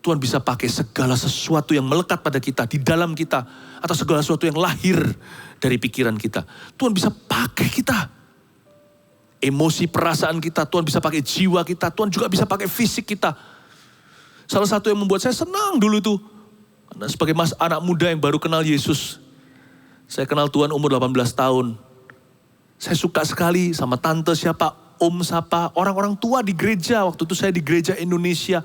Tuhan bisa pakai segala sesuatu yang melekat pada kita, di dalam kita. Atau segala sesuatu yang lahir dari pikiran kita. Tuhan bisa pakai kita. Emosi, perasaan kita, Tuhan bisa pakai jiwa kita. Tuhan juga bisa pakai fisik kita. Salah satu yang membuat saya senang dulu itu. Karena sebagai anak muda yang baru kenal Yesus. Saya kenal Tuhan umur 18 tahun. Saya suka sekali sama tante siapa, om siapa, orang-orang tua di gereja. Waktu itu saya di gereja Indonesia.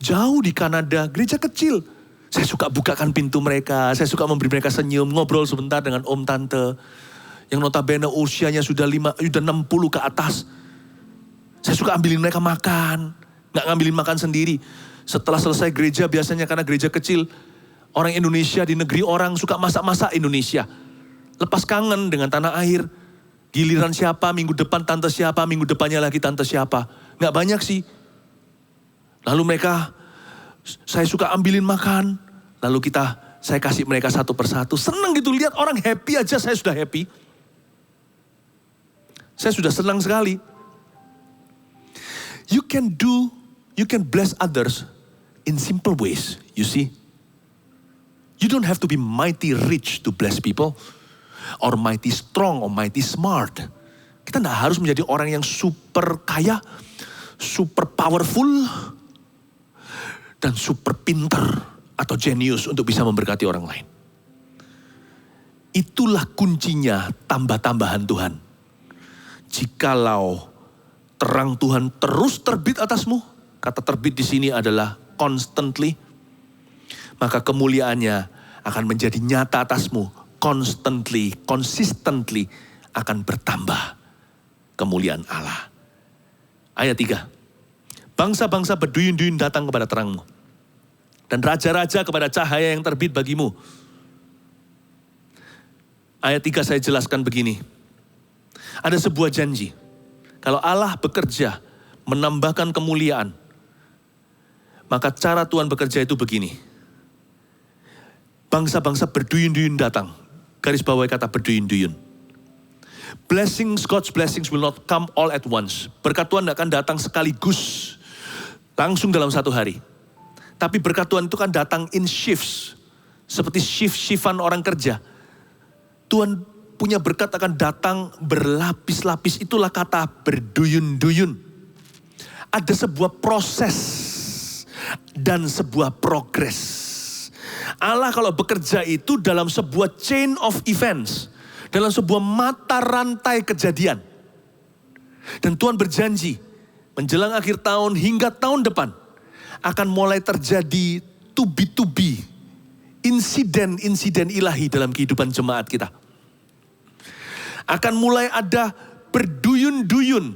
Jauh di Kanada, gereja kecil. Saya suka bukakan pintu mereka, saya suka memberi mereka senyum, ngobrol sebentar dengan om tante. Yang notabene usianya sudah 60 ke atas. Saya suka ambilin mereka makan, gak ngambilin makan sendiri. Setelah selesai gereja, biasanya karena gereja kecil, orang Indonesia di negeri orang suka masak-masak Indonesia. Lepas kangen dengan tanah air. Giliran siapa, minggu depan tante siapa, minggu depannya lagi tante siapa. Gak banyak sih. Lalu mereka, saya suka ambilin makan. Lalu saya kasih mereka satu persatu. Senang gitu, lihat orang happy aja saya sudah happy. Saya sudah senang sekali. You can bless others in simple ways, you see. You don't have to be mighty rich to bless people. Or mighty strong, or mighty smart. Kita tidak harus menjadi orang yang super kaya, super powerful, dan super pinter atau jenius untuk bisa memberkati orang lain. Itulah kuncinya tambah-tambahan Tuhan. Jikalau terang Tuhan terus terbit atasmu, kata terbit di sini adalah constantly, maka kemuliaannya akan menjadi nyata atasmu, constantly, consistently akan bertambah kemuliaan Allah. Ayat 3. Bangsa-bangsa berduyun-duyun datang kepada terangmu, dan raja-raja kepada cahaya yang terbit bagimu. Ayat 3 saya jelaskan begini. Ada sebuah janji. Kalau Allah bekerja menambahkan kemuliaan, maka cara Tuhan bekerja itu begini. Bangsa-bangsa berduyun-duyun datang. Garis bawahi kata berduyun-duyun. God's blessings will not come all at once. Berkat Tuhan tidak akan datang sekaligus, langsung dalam satu hari. Tapi berkat Tuhan itu kan datang in shifts. Seperti shift-shiftan orang kerja. Tuhan punya berkat akan datang berlapis-lapis. Itulah kata berduyun-duyun. Ada sebuah proses dan sebuah progres. Allah kalau bekerja itu dalam sebuah chain of events. Dalam sebuah mata rantai kejadian. Dan Tuhan berjanji menjelang akhir tahun hingga tahun depan akan mulai terjadi to-be insiden-insiden ilahi dalam kehidupan jemaat kita. Akan mulai ada berduyun-duyun,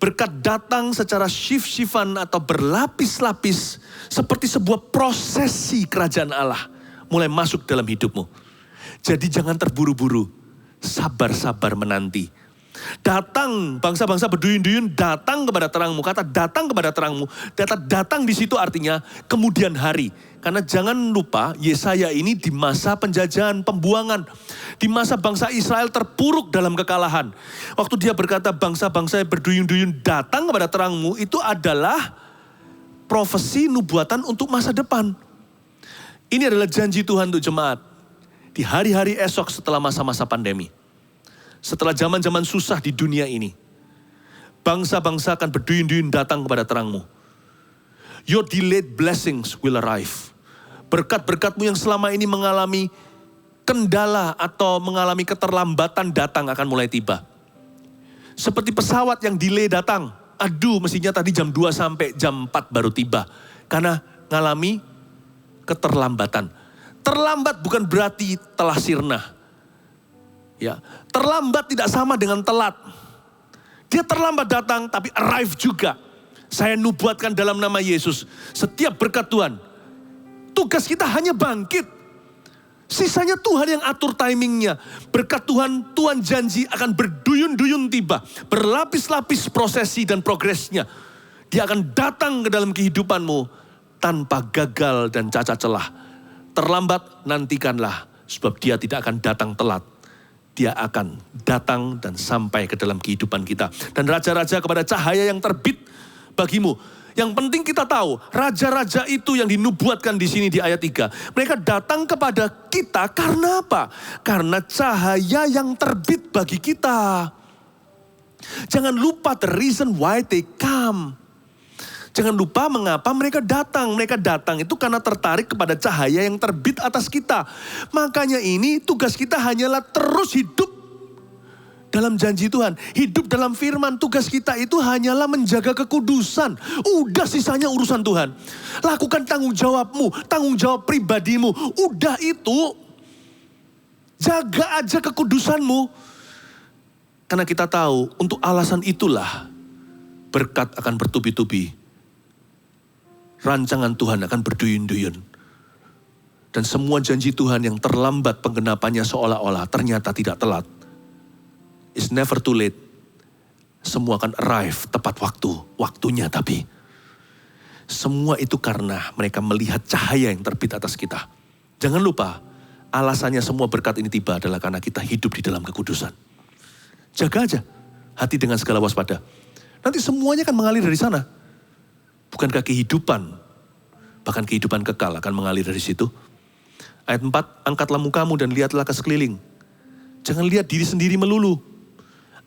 berkat datang secara shift-shiftan atau berlapis-lapis, seperti sebuah prosesi kerajaan Allah mulai masuk dalam hidupmu. Jadi jangan terburu-buru, sabar-sabar menanti. Datang, bangsa-bangsa berduyun-duyun datang kepada terangmu. Kata datang kepada terangmu, datang di situ artinya kemudian hari. Karena jangan lupa Yesaya ini di masa penjajahan, pembuangan. Di masa bangsa Israel terpuruk dalam kekalahan. Waktu dia berkata bangsa-bangsa berduyun-duyun datang kepada terangmu, itu adalah profesi nubuatan untuk masa depan. Ini adalah janji Tuhan untuk jemaat. Di hari-hari esok setelah masa-masa pandemi. Setelah zaman-zaman susah di dunia ini. Bangsa-bangsa akan berduyun-duyun datang kepada terangmu. Your delayed blessings will arrive. Berkat-berkatmu yang selama ini mengalami kendala atau mengalami keterlambatan datang akan mulai tiba. Seperti pesawat yang delay datang. Aduh, mestinya tadi jam 2 sampai jam 4 baru tiba. Karena ngalami keterlambatan. Terlambat bukan berarti telah sirna. Ya, terlambat tidak sama dengan telat. Dia terlambat datang tapi arrive juga. Saya nubuatkan dalam nama Yesus. Setiap berkat Tuhan, tugas kita hanya bangkit. Sisanya Tuhan yang atur timingnya. Berkat Tuhan, Tuhan janji akan berduyun-duyun tiba. Berlapis-lapis prosesi dan progresnya. Dia akan datang ke dalam kehidupanmu tanpa gagal dan cacat celah. Terlambat, nantikanlah. Sebab dia tidak akan datang telat. Dia akan datang dan sampai ke dalam kehidupan kita. Dan raja-raja kepada cahaya yang terbit bagimu. Yang penting kita tahu, raja-raja itu yang dinubuatkan di sini di ayat 3. Mereka datang kepada kita karena apa? Karena cahaya yang terbit bagi kita. Jangan lupa the reason why they come. Jangan lupa mengapa mereka datang. Mereka datang itu karena tertarik kepada cahaya yang terbit atas kita. Makanya ini tugas kita hanyalah terus hidup dalam janji Tuhan. Hidup dalam firman. Tugas kita itu hanyalah menjaga kekudusan. Udah sisanya urusan Tuhan. Lakukan tanggung jawabmu. Tanggung jawab pribadimu. Udah itu. Jaga aja kekudusanmu. Karena kita tahu untuk alasan itulah berkat akan bertubi-tubi. Rancangan Tuhan akan berduyun-duyun. Dan semua janji Tuhan yang terlambat penggenapannya seolah-olah ternyata tidak telat. It's never too late. Semua akan arrive tepat waktu. Waktunya tapi. Semua itu karena mereka melihat cahaya yang terbit atas kita. Jangan lupa, alasannya semua berkat ini tiba adalah karena kita hidup di dalam kekudusan. Jaga aja hati dengan segala waspada. Nanti semuanya akan mengalir dari sana. Bukankah kehidupan, bahkan kehidupan kekal akan mengalir dari situ? Ayat 4, angkatlah mukamu dan lihatlah ke sekeliling. Jangan lihat diri sendiri melulu.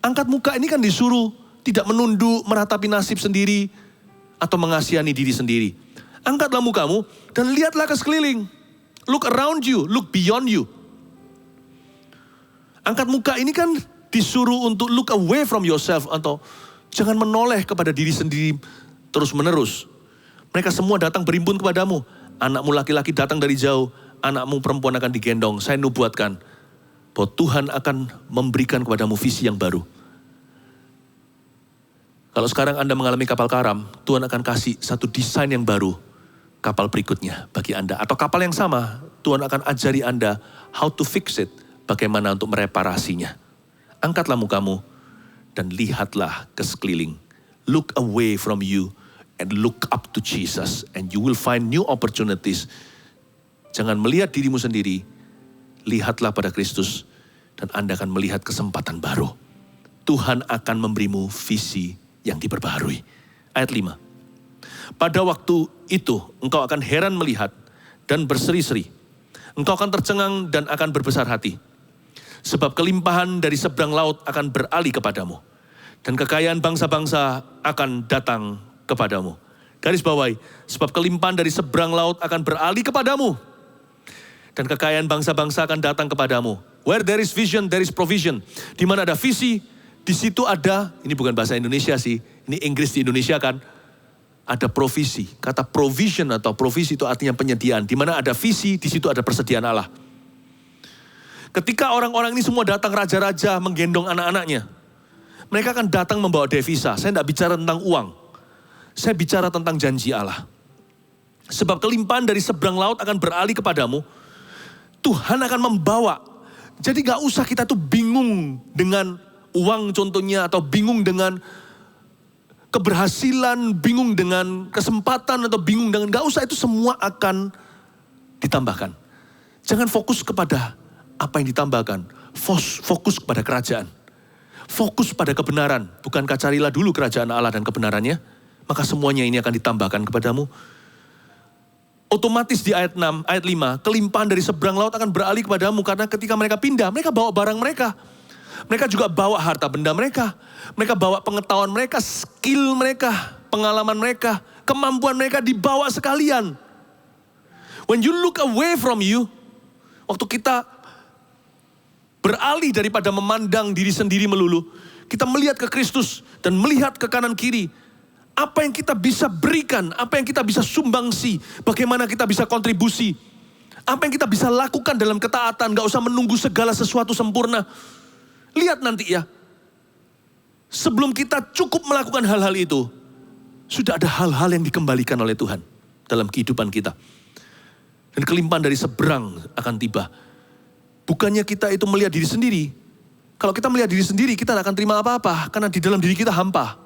Angkat muka ini kan disuruh tidak menunduk, meratapi nasib sendiri, atau mengasihani diri sendiri. Angkatlah mukamu dan lihatlah ke sekeliling. Look around you, look beyond you. Angkat muka ini kan disuruh untuk look away from yourself atau jangan menoleh kepada diri sendiri terus menerus. Mereka semua datang berimbun kepadamu. Anakmu laki-laki datang dari jauh, anakmu perempuan akan digendong. Saya nubuatkan bahwa Tuhan akan memberikan kepadamu visi yang baru. Kalau sekarang Anda mengalami kapal karam, Tuhan akan kasih satu desain yang baru. Kapal berikutnya bagi Anda. Atau kapal yang sama, Tuhan akan ajari Anda how to fix it. Bagaimana untuk mereparasinya. Angkatlah mukamu dan lihatlah ke sekeliling. Look away from you and look up to Jesus. And you will find new opportunities. Jangan melihat dirimu sendiri. Lihatlah pada Kristus. Dan Anda akan melihat kesempatan baru. Tuhan akan memberimu visi yang diperbaharui. Ayat 5. Pada waktu itu engkau akan heran melihat dan berseri-seri. Engkau akan tercengang dan akan berbesar hati. Sebab kelimpahan dari seberang laut akan beralih kepadamu. Dan kekayaan bangsa-bangsa akan datang kepadamu. Garis bawahi, sebab kelimpahan dari seberang laut akan beralih kepadamu. Dan kekayaan bangsa-bangsa akan datang kepadamu. Where there is vision, there is provision. Di mana ada visi, di situ ada, ini bukan bahasa Indonesia sih, ini Inggris di Indonesia kan, ada provisi. Kata provision atau provisi itu artinya penyediaan. Di mana ada visi, di situ ada persediaan Allah. Ketika orang-orang ini semua datang raja-raja menggendong anak-anaknya, mereka akan datang membawa devisa. Saya tidak bicara tentang uang. Saya bicara tentang janji Allah. Sebab kelimpahan dari seberang laut akan beralih kepadamu. Tuhan akan membawa. Jadi gak usah kita tuh bingung dengan uang contohnya. Atau bingung dengan keberhasilan, bingung dengan kesempatan. Atau bingung dengan, gak usah, itu semua akan ditambahkan. Jangan fokus kepada apa yang ditambahkan. Fokus kepada kerajaan. Fokus pada kebenaran. Bukankah carilah dulu kerajaan Allah dan kebenarannya? Maka semuanya ini akan ditambahkan kepadamu. Otomatis di ayat 6, ayat 5, kelimpahan dari seberang laut akan beralih kepadamu. Karena ketika mereka pindah, mereka bawa barang mereka. Mereka juga bawa harta benda mereka. Mereka bawa pengetahuan mereka, skill mereka, pengalaman mereka, kemampuan mereka dibawa sekalian. When you look away from you, waktu kita beralih daripada memandang diri sendiri melulu, kita melihat ke Kristus dan melihat ke kanan kiri. Apa yang kita bisa berikan, apa yang kita bisa sumbangsi, bagaimana kita bisa kontribusi, apa yang kita bisa lakukan dalam ketaatan, gak usah menunggu segala sesuatu sempurna. Lihat nanti ya, sebelum kita cukup melakukan hal-hal itu, sudah ada hal-hal yang dikembalikan oleh Tuhan dalam kehidupan kita. Dan kelimpahan dari seberang akan tiba. Bukannya kita itu melihat diri sendiri. Kalau kita melihat diri sendiri, kita tidak akan terima apa-apa. Karena di dalam diri kita hampa.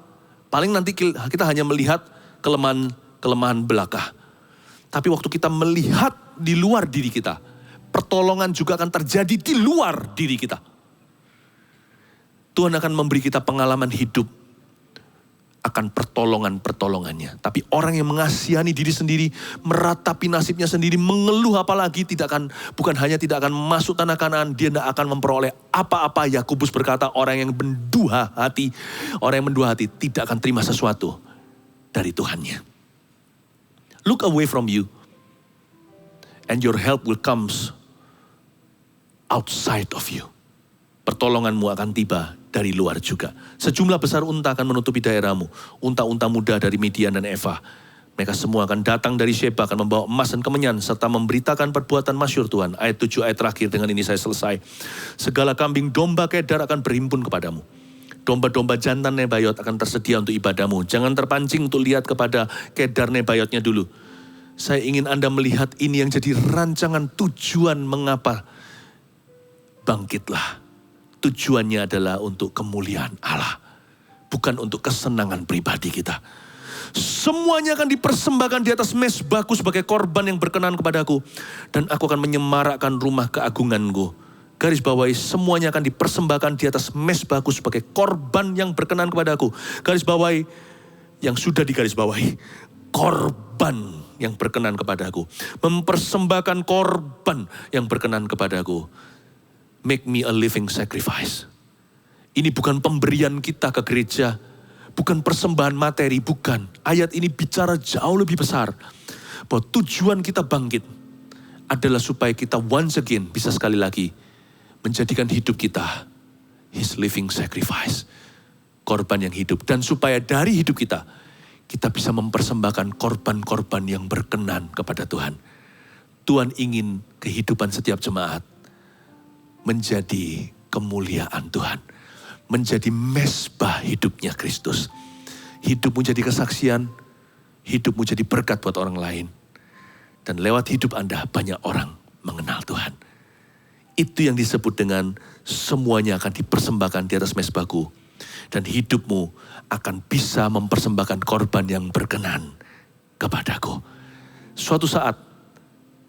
Paling nanti kita hanya melihat kelemahan belaka. Tapi waktu kita melihat di luar diri kita, pertolongan juga akan terjadi di luar diri kita. Tuhan akan memberi kita pengalaman hidup akan pertolongannya. Tapi orang yang mengasihani diri sendiri, meratapi nasibnya sendiri, mengeluh apalagi bukan hanya tidak akan masuk tanah Kanaan, dia tidak akan memperoleh apa-apa. Yakobus berkata, orang yang mendua hati tidak akan terima sesuatu dari Tuhannya. Look away from you, and your help will comes outside of you. Pertolonganmu akan tiba dari luar juga. Sejumlah besar unta akan menutupi daerahmu. Unta-unta muda dari Midian dan Eva. Mereka semua akan datang dari Sheba, akan membawa emas dan kemenyan, serta memberitakan perbuatan masyhur Tuhan. Ayat 7, ayat terakhir, dengan ini saya selesai. Segala kambing domba Kedar akan berhimpun kepadamu. Domba-domba jantan Nebayot akan tersedia untuk ibadahmu. Jangan terpancing untuk lihat kepada Kedar Nebayotnya dulu. Saya ingin Anda melihat ini yang jadi rancangan tujuan mengapa bangkitlah. Tujuannya adalah untuk kemuliaan Allah. Bukan untuk kesenangan pribadi kita. Semuanya akan dipersembahkan di atas mezbahku sebagai korban yang berkenan kepadaku. Dan aku akan menyemarakkan rumah keagunganku. Garis bawahi, semuanya akan dipersembahkan di atas mezbahku sebagai korban yang berkenan kepadaku. Garis bawahi, yang sudah digaris bawahi. Korban yang berkenan kepadaku. Mempersembahkan korban yang berkenan kepadaku. Make me a living sacrifice. Ini bukan pemberian kita ke gereja. Bukan persembahan materi, bukan. Ayat ini bicara jauh lebih besar. Bahwa tujuan kita bangkit adalah supaya kita once again, bisa sekali lagi, menjadikan hidup kita His living sacrifice, korban yang hidup. Dan supaya dari hidup kita bisa mempersembahkan korban-korban yang berkenan kepada Tuhan. Tuhan ingin kehidupan setiap jemaat menjadi kemuliaan Tuhan, menjadi mezbah hidupnya Kristus. Hidupmu jadi kesaksian, hidupmu jadi berkat buat orang lain. Dan lewat hidup Anda banyak orang mengenal Tuhan. Itu yang disebut dengan semuanya akan dipersembahkan di atas mezbahku. Dan hidupmu akan bisa mempersembahkan korban yang berkenan kepadaku. Suatu saat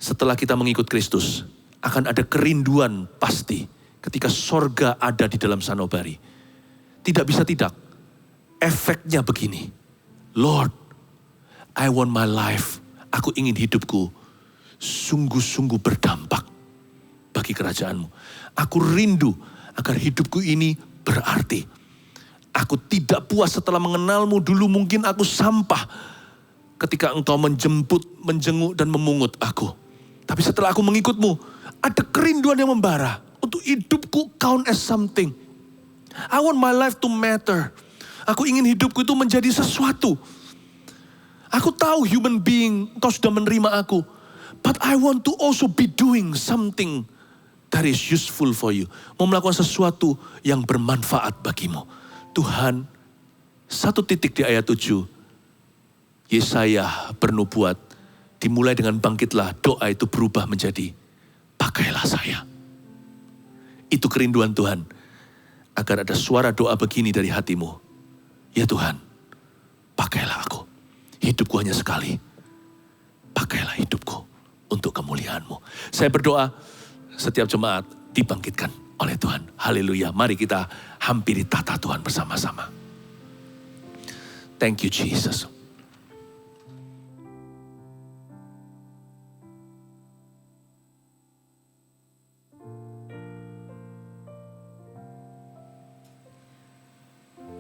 setelah kita mengikut Kristus, akan ada kerinduan pasti ketika sorga ada di dalam sanubari. Tidak bisa tidak. Efeknya begini. Lord, I want my life. Aku ingin hidupku sungguh-sungguh berdampak bagi kerajaan-Mu. Aku rindu agar hidupku ini berarti. Aku tidak puas setelah mengenal-Mu. Dulu mungkin aku sampah ketika Engkau menjemput, menjenguk dan memungut aku. Tapi setelah aku mengikut-Mu, ada kerinduan yang membara untuk hidupku count as something. I want my life to matter. Aku ingin hidupku itu menjadi sesuatu. Aku tahu human being, Engkau sudah menerima aku. But I want to also be doing something that is useful for you. Mau melakukan sesuatu yang bermanfaat bagimu. Tuhan, satu titik di ayat 7. Yesaya bernubuat, dimulai dengan bangkitlah, doa itu berubah menjadi pakailah saya. Itu kerinduan Tuhan. Agar ada suara doa begini dari hatimu. Ya Tuhan, pakailah aku. Hidupku hanya sekali. Pakailah hidupku untuk kemuliaan-Mu. Saya berdoa setiap jemaat dibangkitkan oleh Tuhan. Haleluya. Mari kita hampiri tata Tuhan bersama-sama. Thank you Jesus.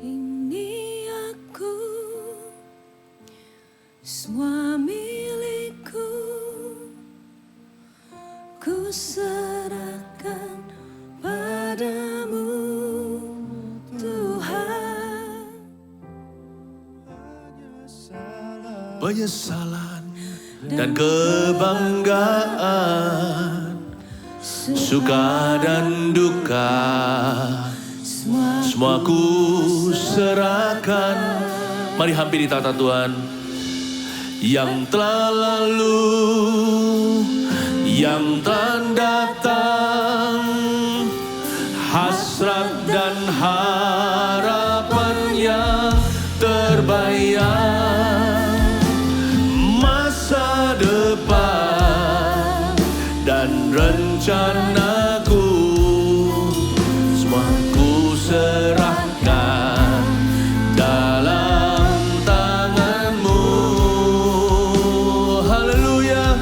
Ini aku, semua milikku, ku serahkan padamu Tuhan. Penyesalan dan kebanggaan, suka dan duka, semua ku serahkan. Mari hampiri tata Tuhan. Yang telah lalu, yang telah datang, hasrat dan harapan yang terbayang, masa depan dan rencanaku, semua ku serahkan dalam tangan-Mu. Haleluya.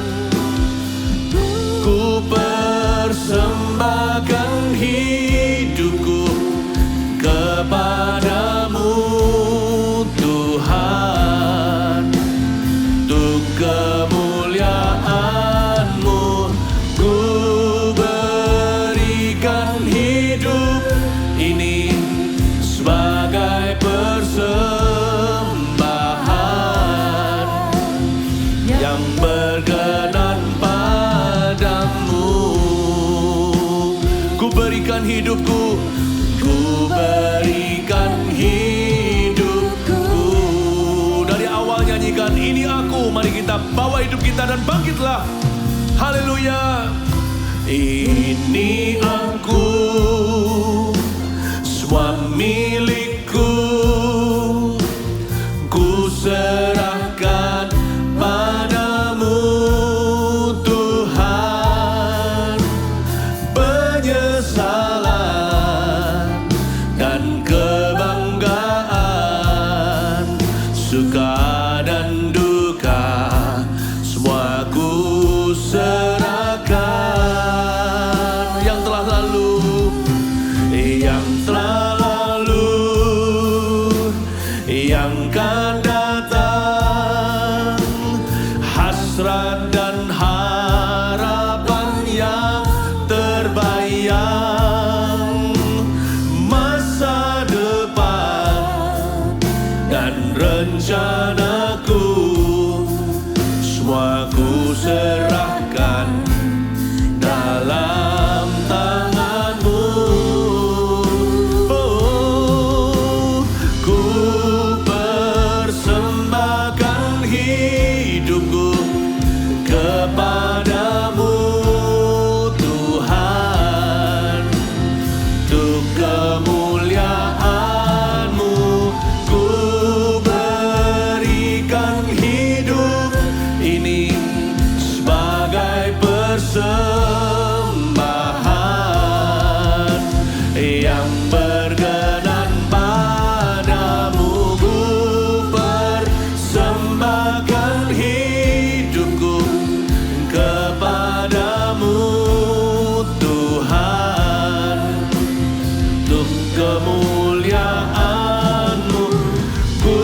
Ku persembahkan hidupku kepadamu Tuhan, untuk kemuliaan-Mu. Ku berikan hidup ini sebagai persembahan yang berkenan padamu. Ku berikan hidupku, ku berikan hidupku. Dari awal nyanyikan ini aku, mari kita bawa hidup kita dan bangkitlah. Haleluya. Ini aku, semua milikku, ku serahkan padamu Tuhan. Penyesalan dan kebanggaan, suka dan duka, semua ku serahkan. Yang telah lalu, yang telah lalu, rencanaku, semua ku serahkan dalam tangan-Mu. Oh, ku persembahkan hidupku kepadamu Tuhan, untuk kemuliaan-Mu ku berikan hidup ini sebagai persembahan yang berkenan padamu. Ku persembahkan hidupku kepadamu Tuhan, untuk kemuliaan-Mu ku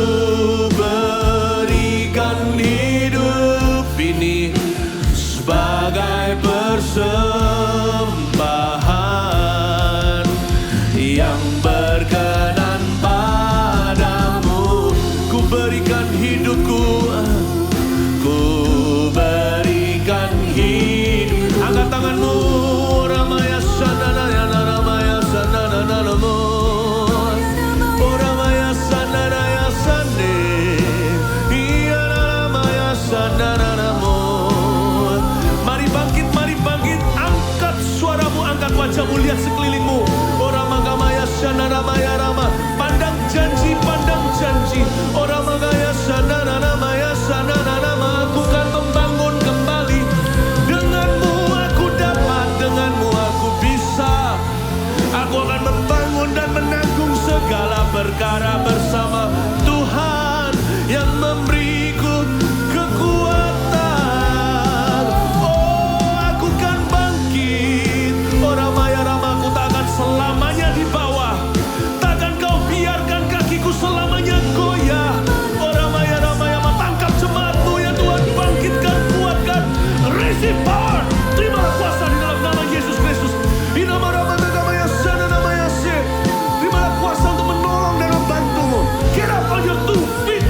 berikan hidup ini sebagai persembahan yang berkenan padamu. Ku berikan hidupku, ku berikan hidup. Angkat tanganmu, Ramaya Sananaya Naramaya Sanananamo, Ramaya Sananaya Sande, Iya Naramaya Sanananamo. Mari bangkit, angkat suaramu, angkat wajahmu, lihat sekelilingmu. Ramaya Sananamaya Rama, pandang janji. Ramaya Sananamaya Sananama, aku kan membangun kembali. Denganmu aku dapat, denganmu aku bisa. Aku akan membangun dan menanggung segala perkara bersama Tuhan yang memberiku kekuatan. Oh, aku kan bangkit. Ramaya Rama, aku tak akan selamanya di bawah. Takkan kau biarkan kakiku selamanya goyah. Ramaya Rama, tangkap jemaat-Mu ya Tuhan, bangkitkan, kuatkan, receive power. Terimalah kuasa di dalam nama Yesus Kristus. Di nama Ramaya Sananamaya Se. Terimalah kuasa untuk menolong dan membantumu. Get up on your 2 feet.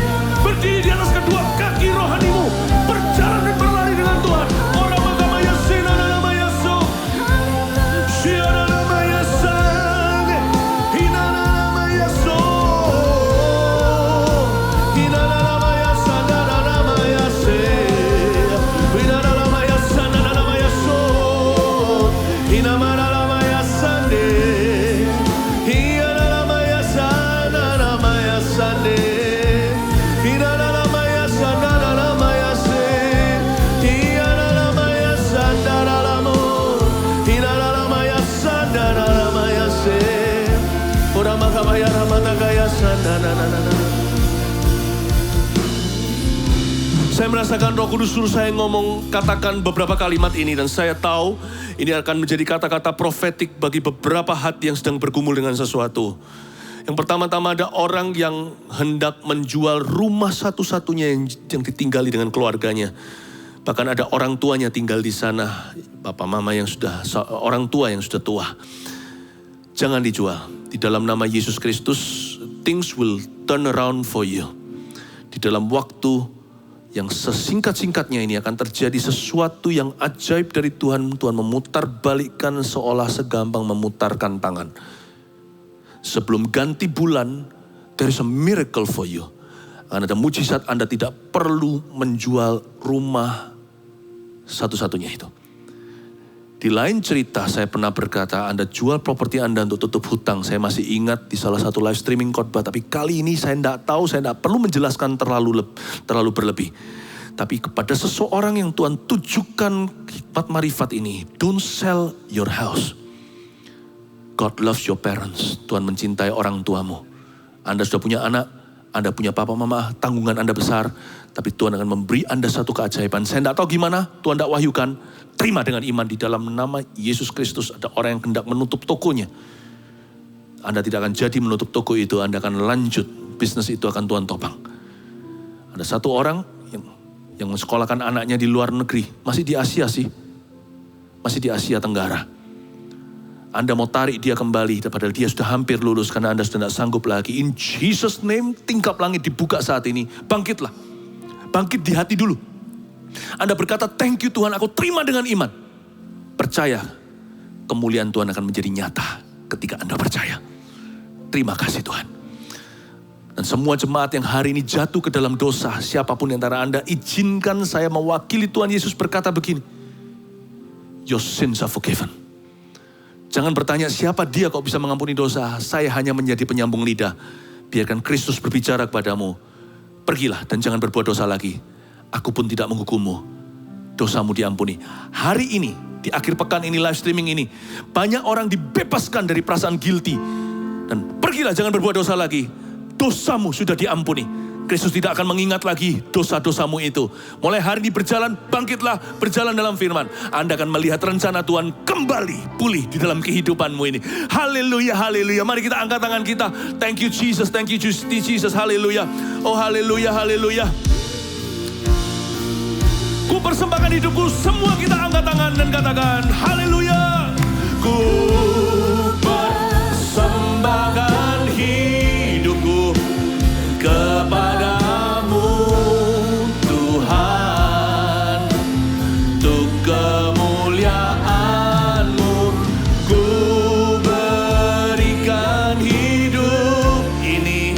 Berdiri di atas kedua kaki rohanimu. Berjalan dan berlari dengan Tuhan. Ramaya Sananamaya So. Shiranamaya Sang. Hinanamaya So. Hinanamaya Sananamaya Se. Hinanamaya Sananamaya So. Hinanamaya Sande. Hinanamaya Sananamaya Sande. Hinanamaya Sananamaya Se. Hinanamaya Sandaralamo. Hinanamaya Sandaramaya Se. Oramakabaya Ramatagaya Sandananana. Saya merasakan Roh Kudus suruh saya ngomong, katakan beberapa kalimat ini, dan saya tahu ini akan menjadi kata-kata profetik bagi beberapa hati yang sedang bergumul dengan sesuatu. Yang pertama-tama, ada orang yang hendak menjual rumah satu-satunya yang ditinggali dengan keluarganya. Bahkan ada orang tuanya tinggal di sana, bapak mama yang sudah, orang tua yang sudah tua. Jangan dijual. Di dalam nama Yesus Kristus, things will turn around for you. Di dalam waktu yang sesingkat-singkatnya ini akan terjadi sesuatu yang ajaib dari Tuhan. Tuhan memutarbalikkan seolah segampang memutarkan tangan. Sebelum ganti bulan, there is a miracle for you. Akan ada mujizat, Anda tidak perlu menjual rumah satu-satunya itu. Di lain cerita, saya pernah berkata, Anda jual properti Anda untuk tutup hutang. Saya masih ingat di salah satu live streaming khotbah. Tapi kali ini saya tidak tahu, saya tidak perlu menjelaskan terlalu berlebih. Tapi kepada seseorang yang Tuhan tujukan hikmat marifat ini, don't sell your house. God loves your parents. Tuhan mencintai orang tuamu. Anda sudah punya anak, Anda punya papa mama, tanggungan Anda besar. Tapi Tuhan akan memberi Anda satu keajaiban. Saya tidak tahu gimana, Tuhan tidak wahyukan. Terima dengan iman di dalam nama Yesus Kristus. Ada orang yang hendak menutup tokonya. Anda tidak akan jadi menutup toko itu, Anda akan lanjut. Bisnis itu akan Tuhan topang. Ada satu orang yang mensekolahkan anaknya di luar negeri. Masih di Asia sih. Masih di Asia Tenggara. Anda mau tarik dia kembali, padahal dia sudah hampir lulus karena Anda sudah tidak sanggup lagi. In Jesus name, tingkap langit dibuka saat ini. Bangkitlah. Bangkit di hati dulu. Anda berkata, thank you Tuhan, aku terima dengan iman. Percaya, kemuliaan Tuhan akan menjadi nyata ketika Anda percaya. Terima kasih Tuhan. Dan semua jemaat yang hari ini jatuh ke dalam dosa, siapapun di antara Anda, izinkan saya mewakili Tuhan Yesus berkata begini. Your sins are forgiven. Jangan bertanya siapa dia kok bisa mengampuni dosa. Saya hanya menjadi penyambung lidah. Biarkan Kristus berbicara kepadamu. Pergilah dan jangan berbuat dosa lagi. Aku pun tidak menghukummu. Dosamu diampuni. Hari ini, di akhir pekan ini, live streaming ini, banyak orang dibebaskan dari perasaan guilty. Dan pergilah jangan berbuat dosa lagi. Dosamu sudah diampuni. Kristus tidak akan mengingat lagi dosa-dosamu itu. Mulai hari ini berjalan, bangkitlah, berjalan dalam firman. Anda akan melihat rencana Tuhan kembali pulih di dalam kehidupanmu ini. Haleluya, haleluya. Mari kita angkat tangan kita. Thank you Jesus, thank you Jesus, haleluya. Oh haleluya, haleluya. Ku persembahkan hidupku, semua kita angkat tangan dan katakan haleluya. Ku persembahkan hidupku kepadamu Tuhan, untuk kemuliaan-Mu ku berikan hidup ini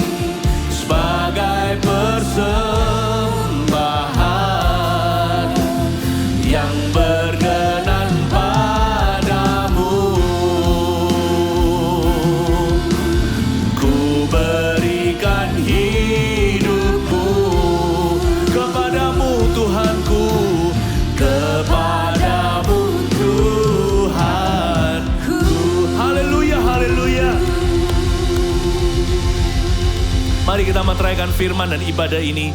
sebagai persembahan yang berkenan padamu. Ku berikan hidupku kepadamu Tuhanku, kepadamu Tuhanku. Haleluya, haleluya. Mari kita meteraikan firman dan ibadah ini.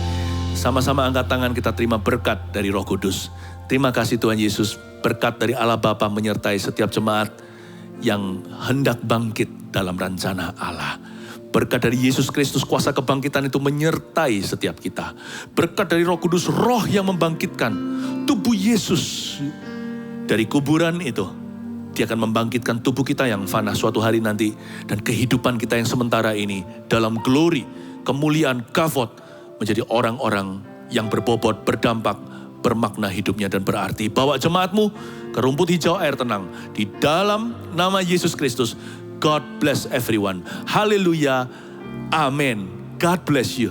Sama-sama angkat tangan, kita terima berkat dari Roh Kudus. Terima kasih Tuhan Yesus, berkat dari Allah Bapa menyertai setiap jemaat yang hendak bangkit dalam rencana Allah. Berkat dari Yesus Kristus, kuasa kebangkitan itu menyertai setiap kita. Berkat dari Roh Kudus, roh yang membangkitkan tubuh Yesus dari kuburan itu. Dia akan membangkitkan tubuh kita yang fana suatu hari nanti. Dan kehidupan kita yang sementara ini dalam glory, kemuliaan, kavod, menjadi orang-orang yang berbobot, berdampak, bermakna hidupnya dan berarti. Bawa jemaatmu ke rumput hijau air tenang. Di dalam nama Yesus Kristus. God bless everyone. Haleluya. Amen. God bless you.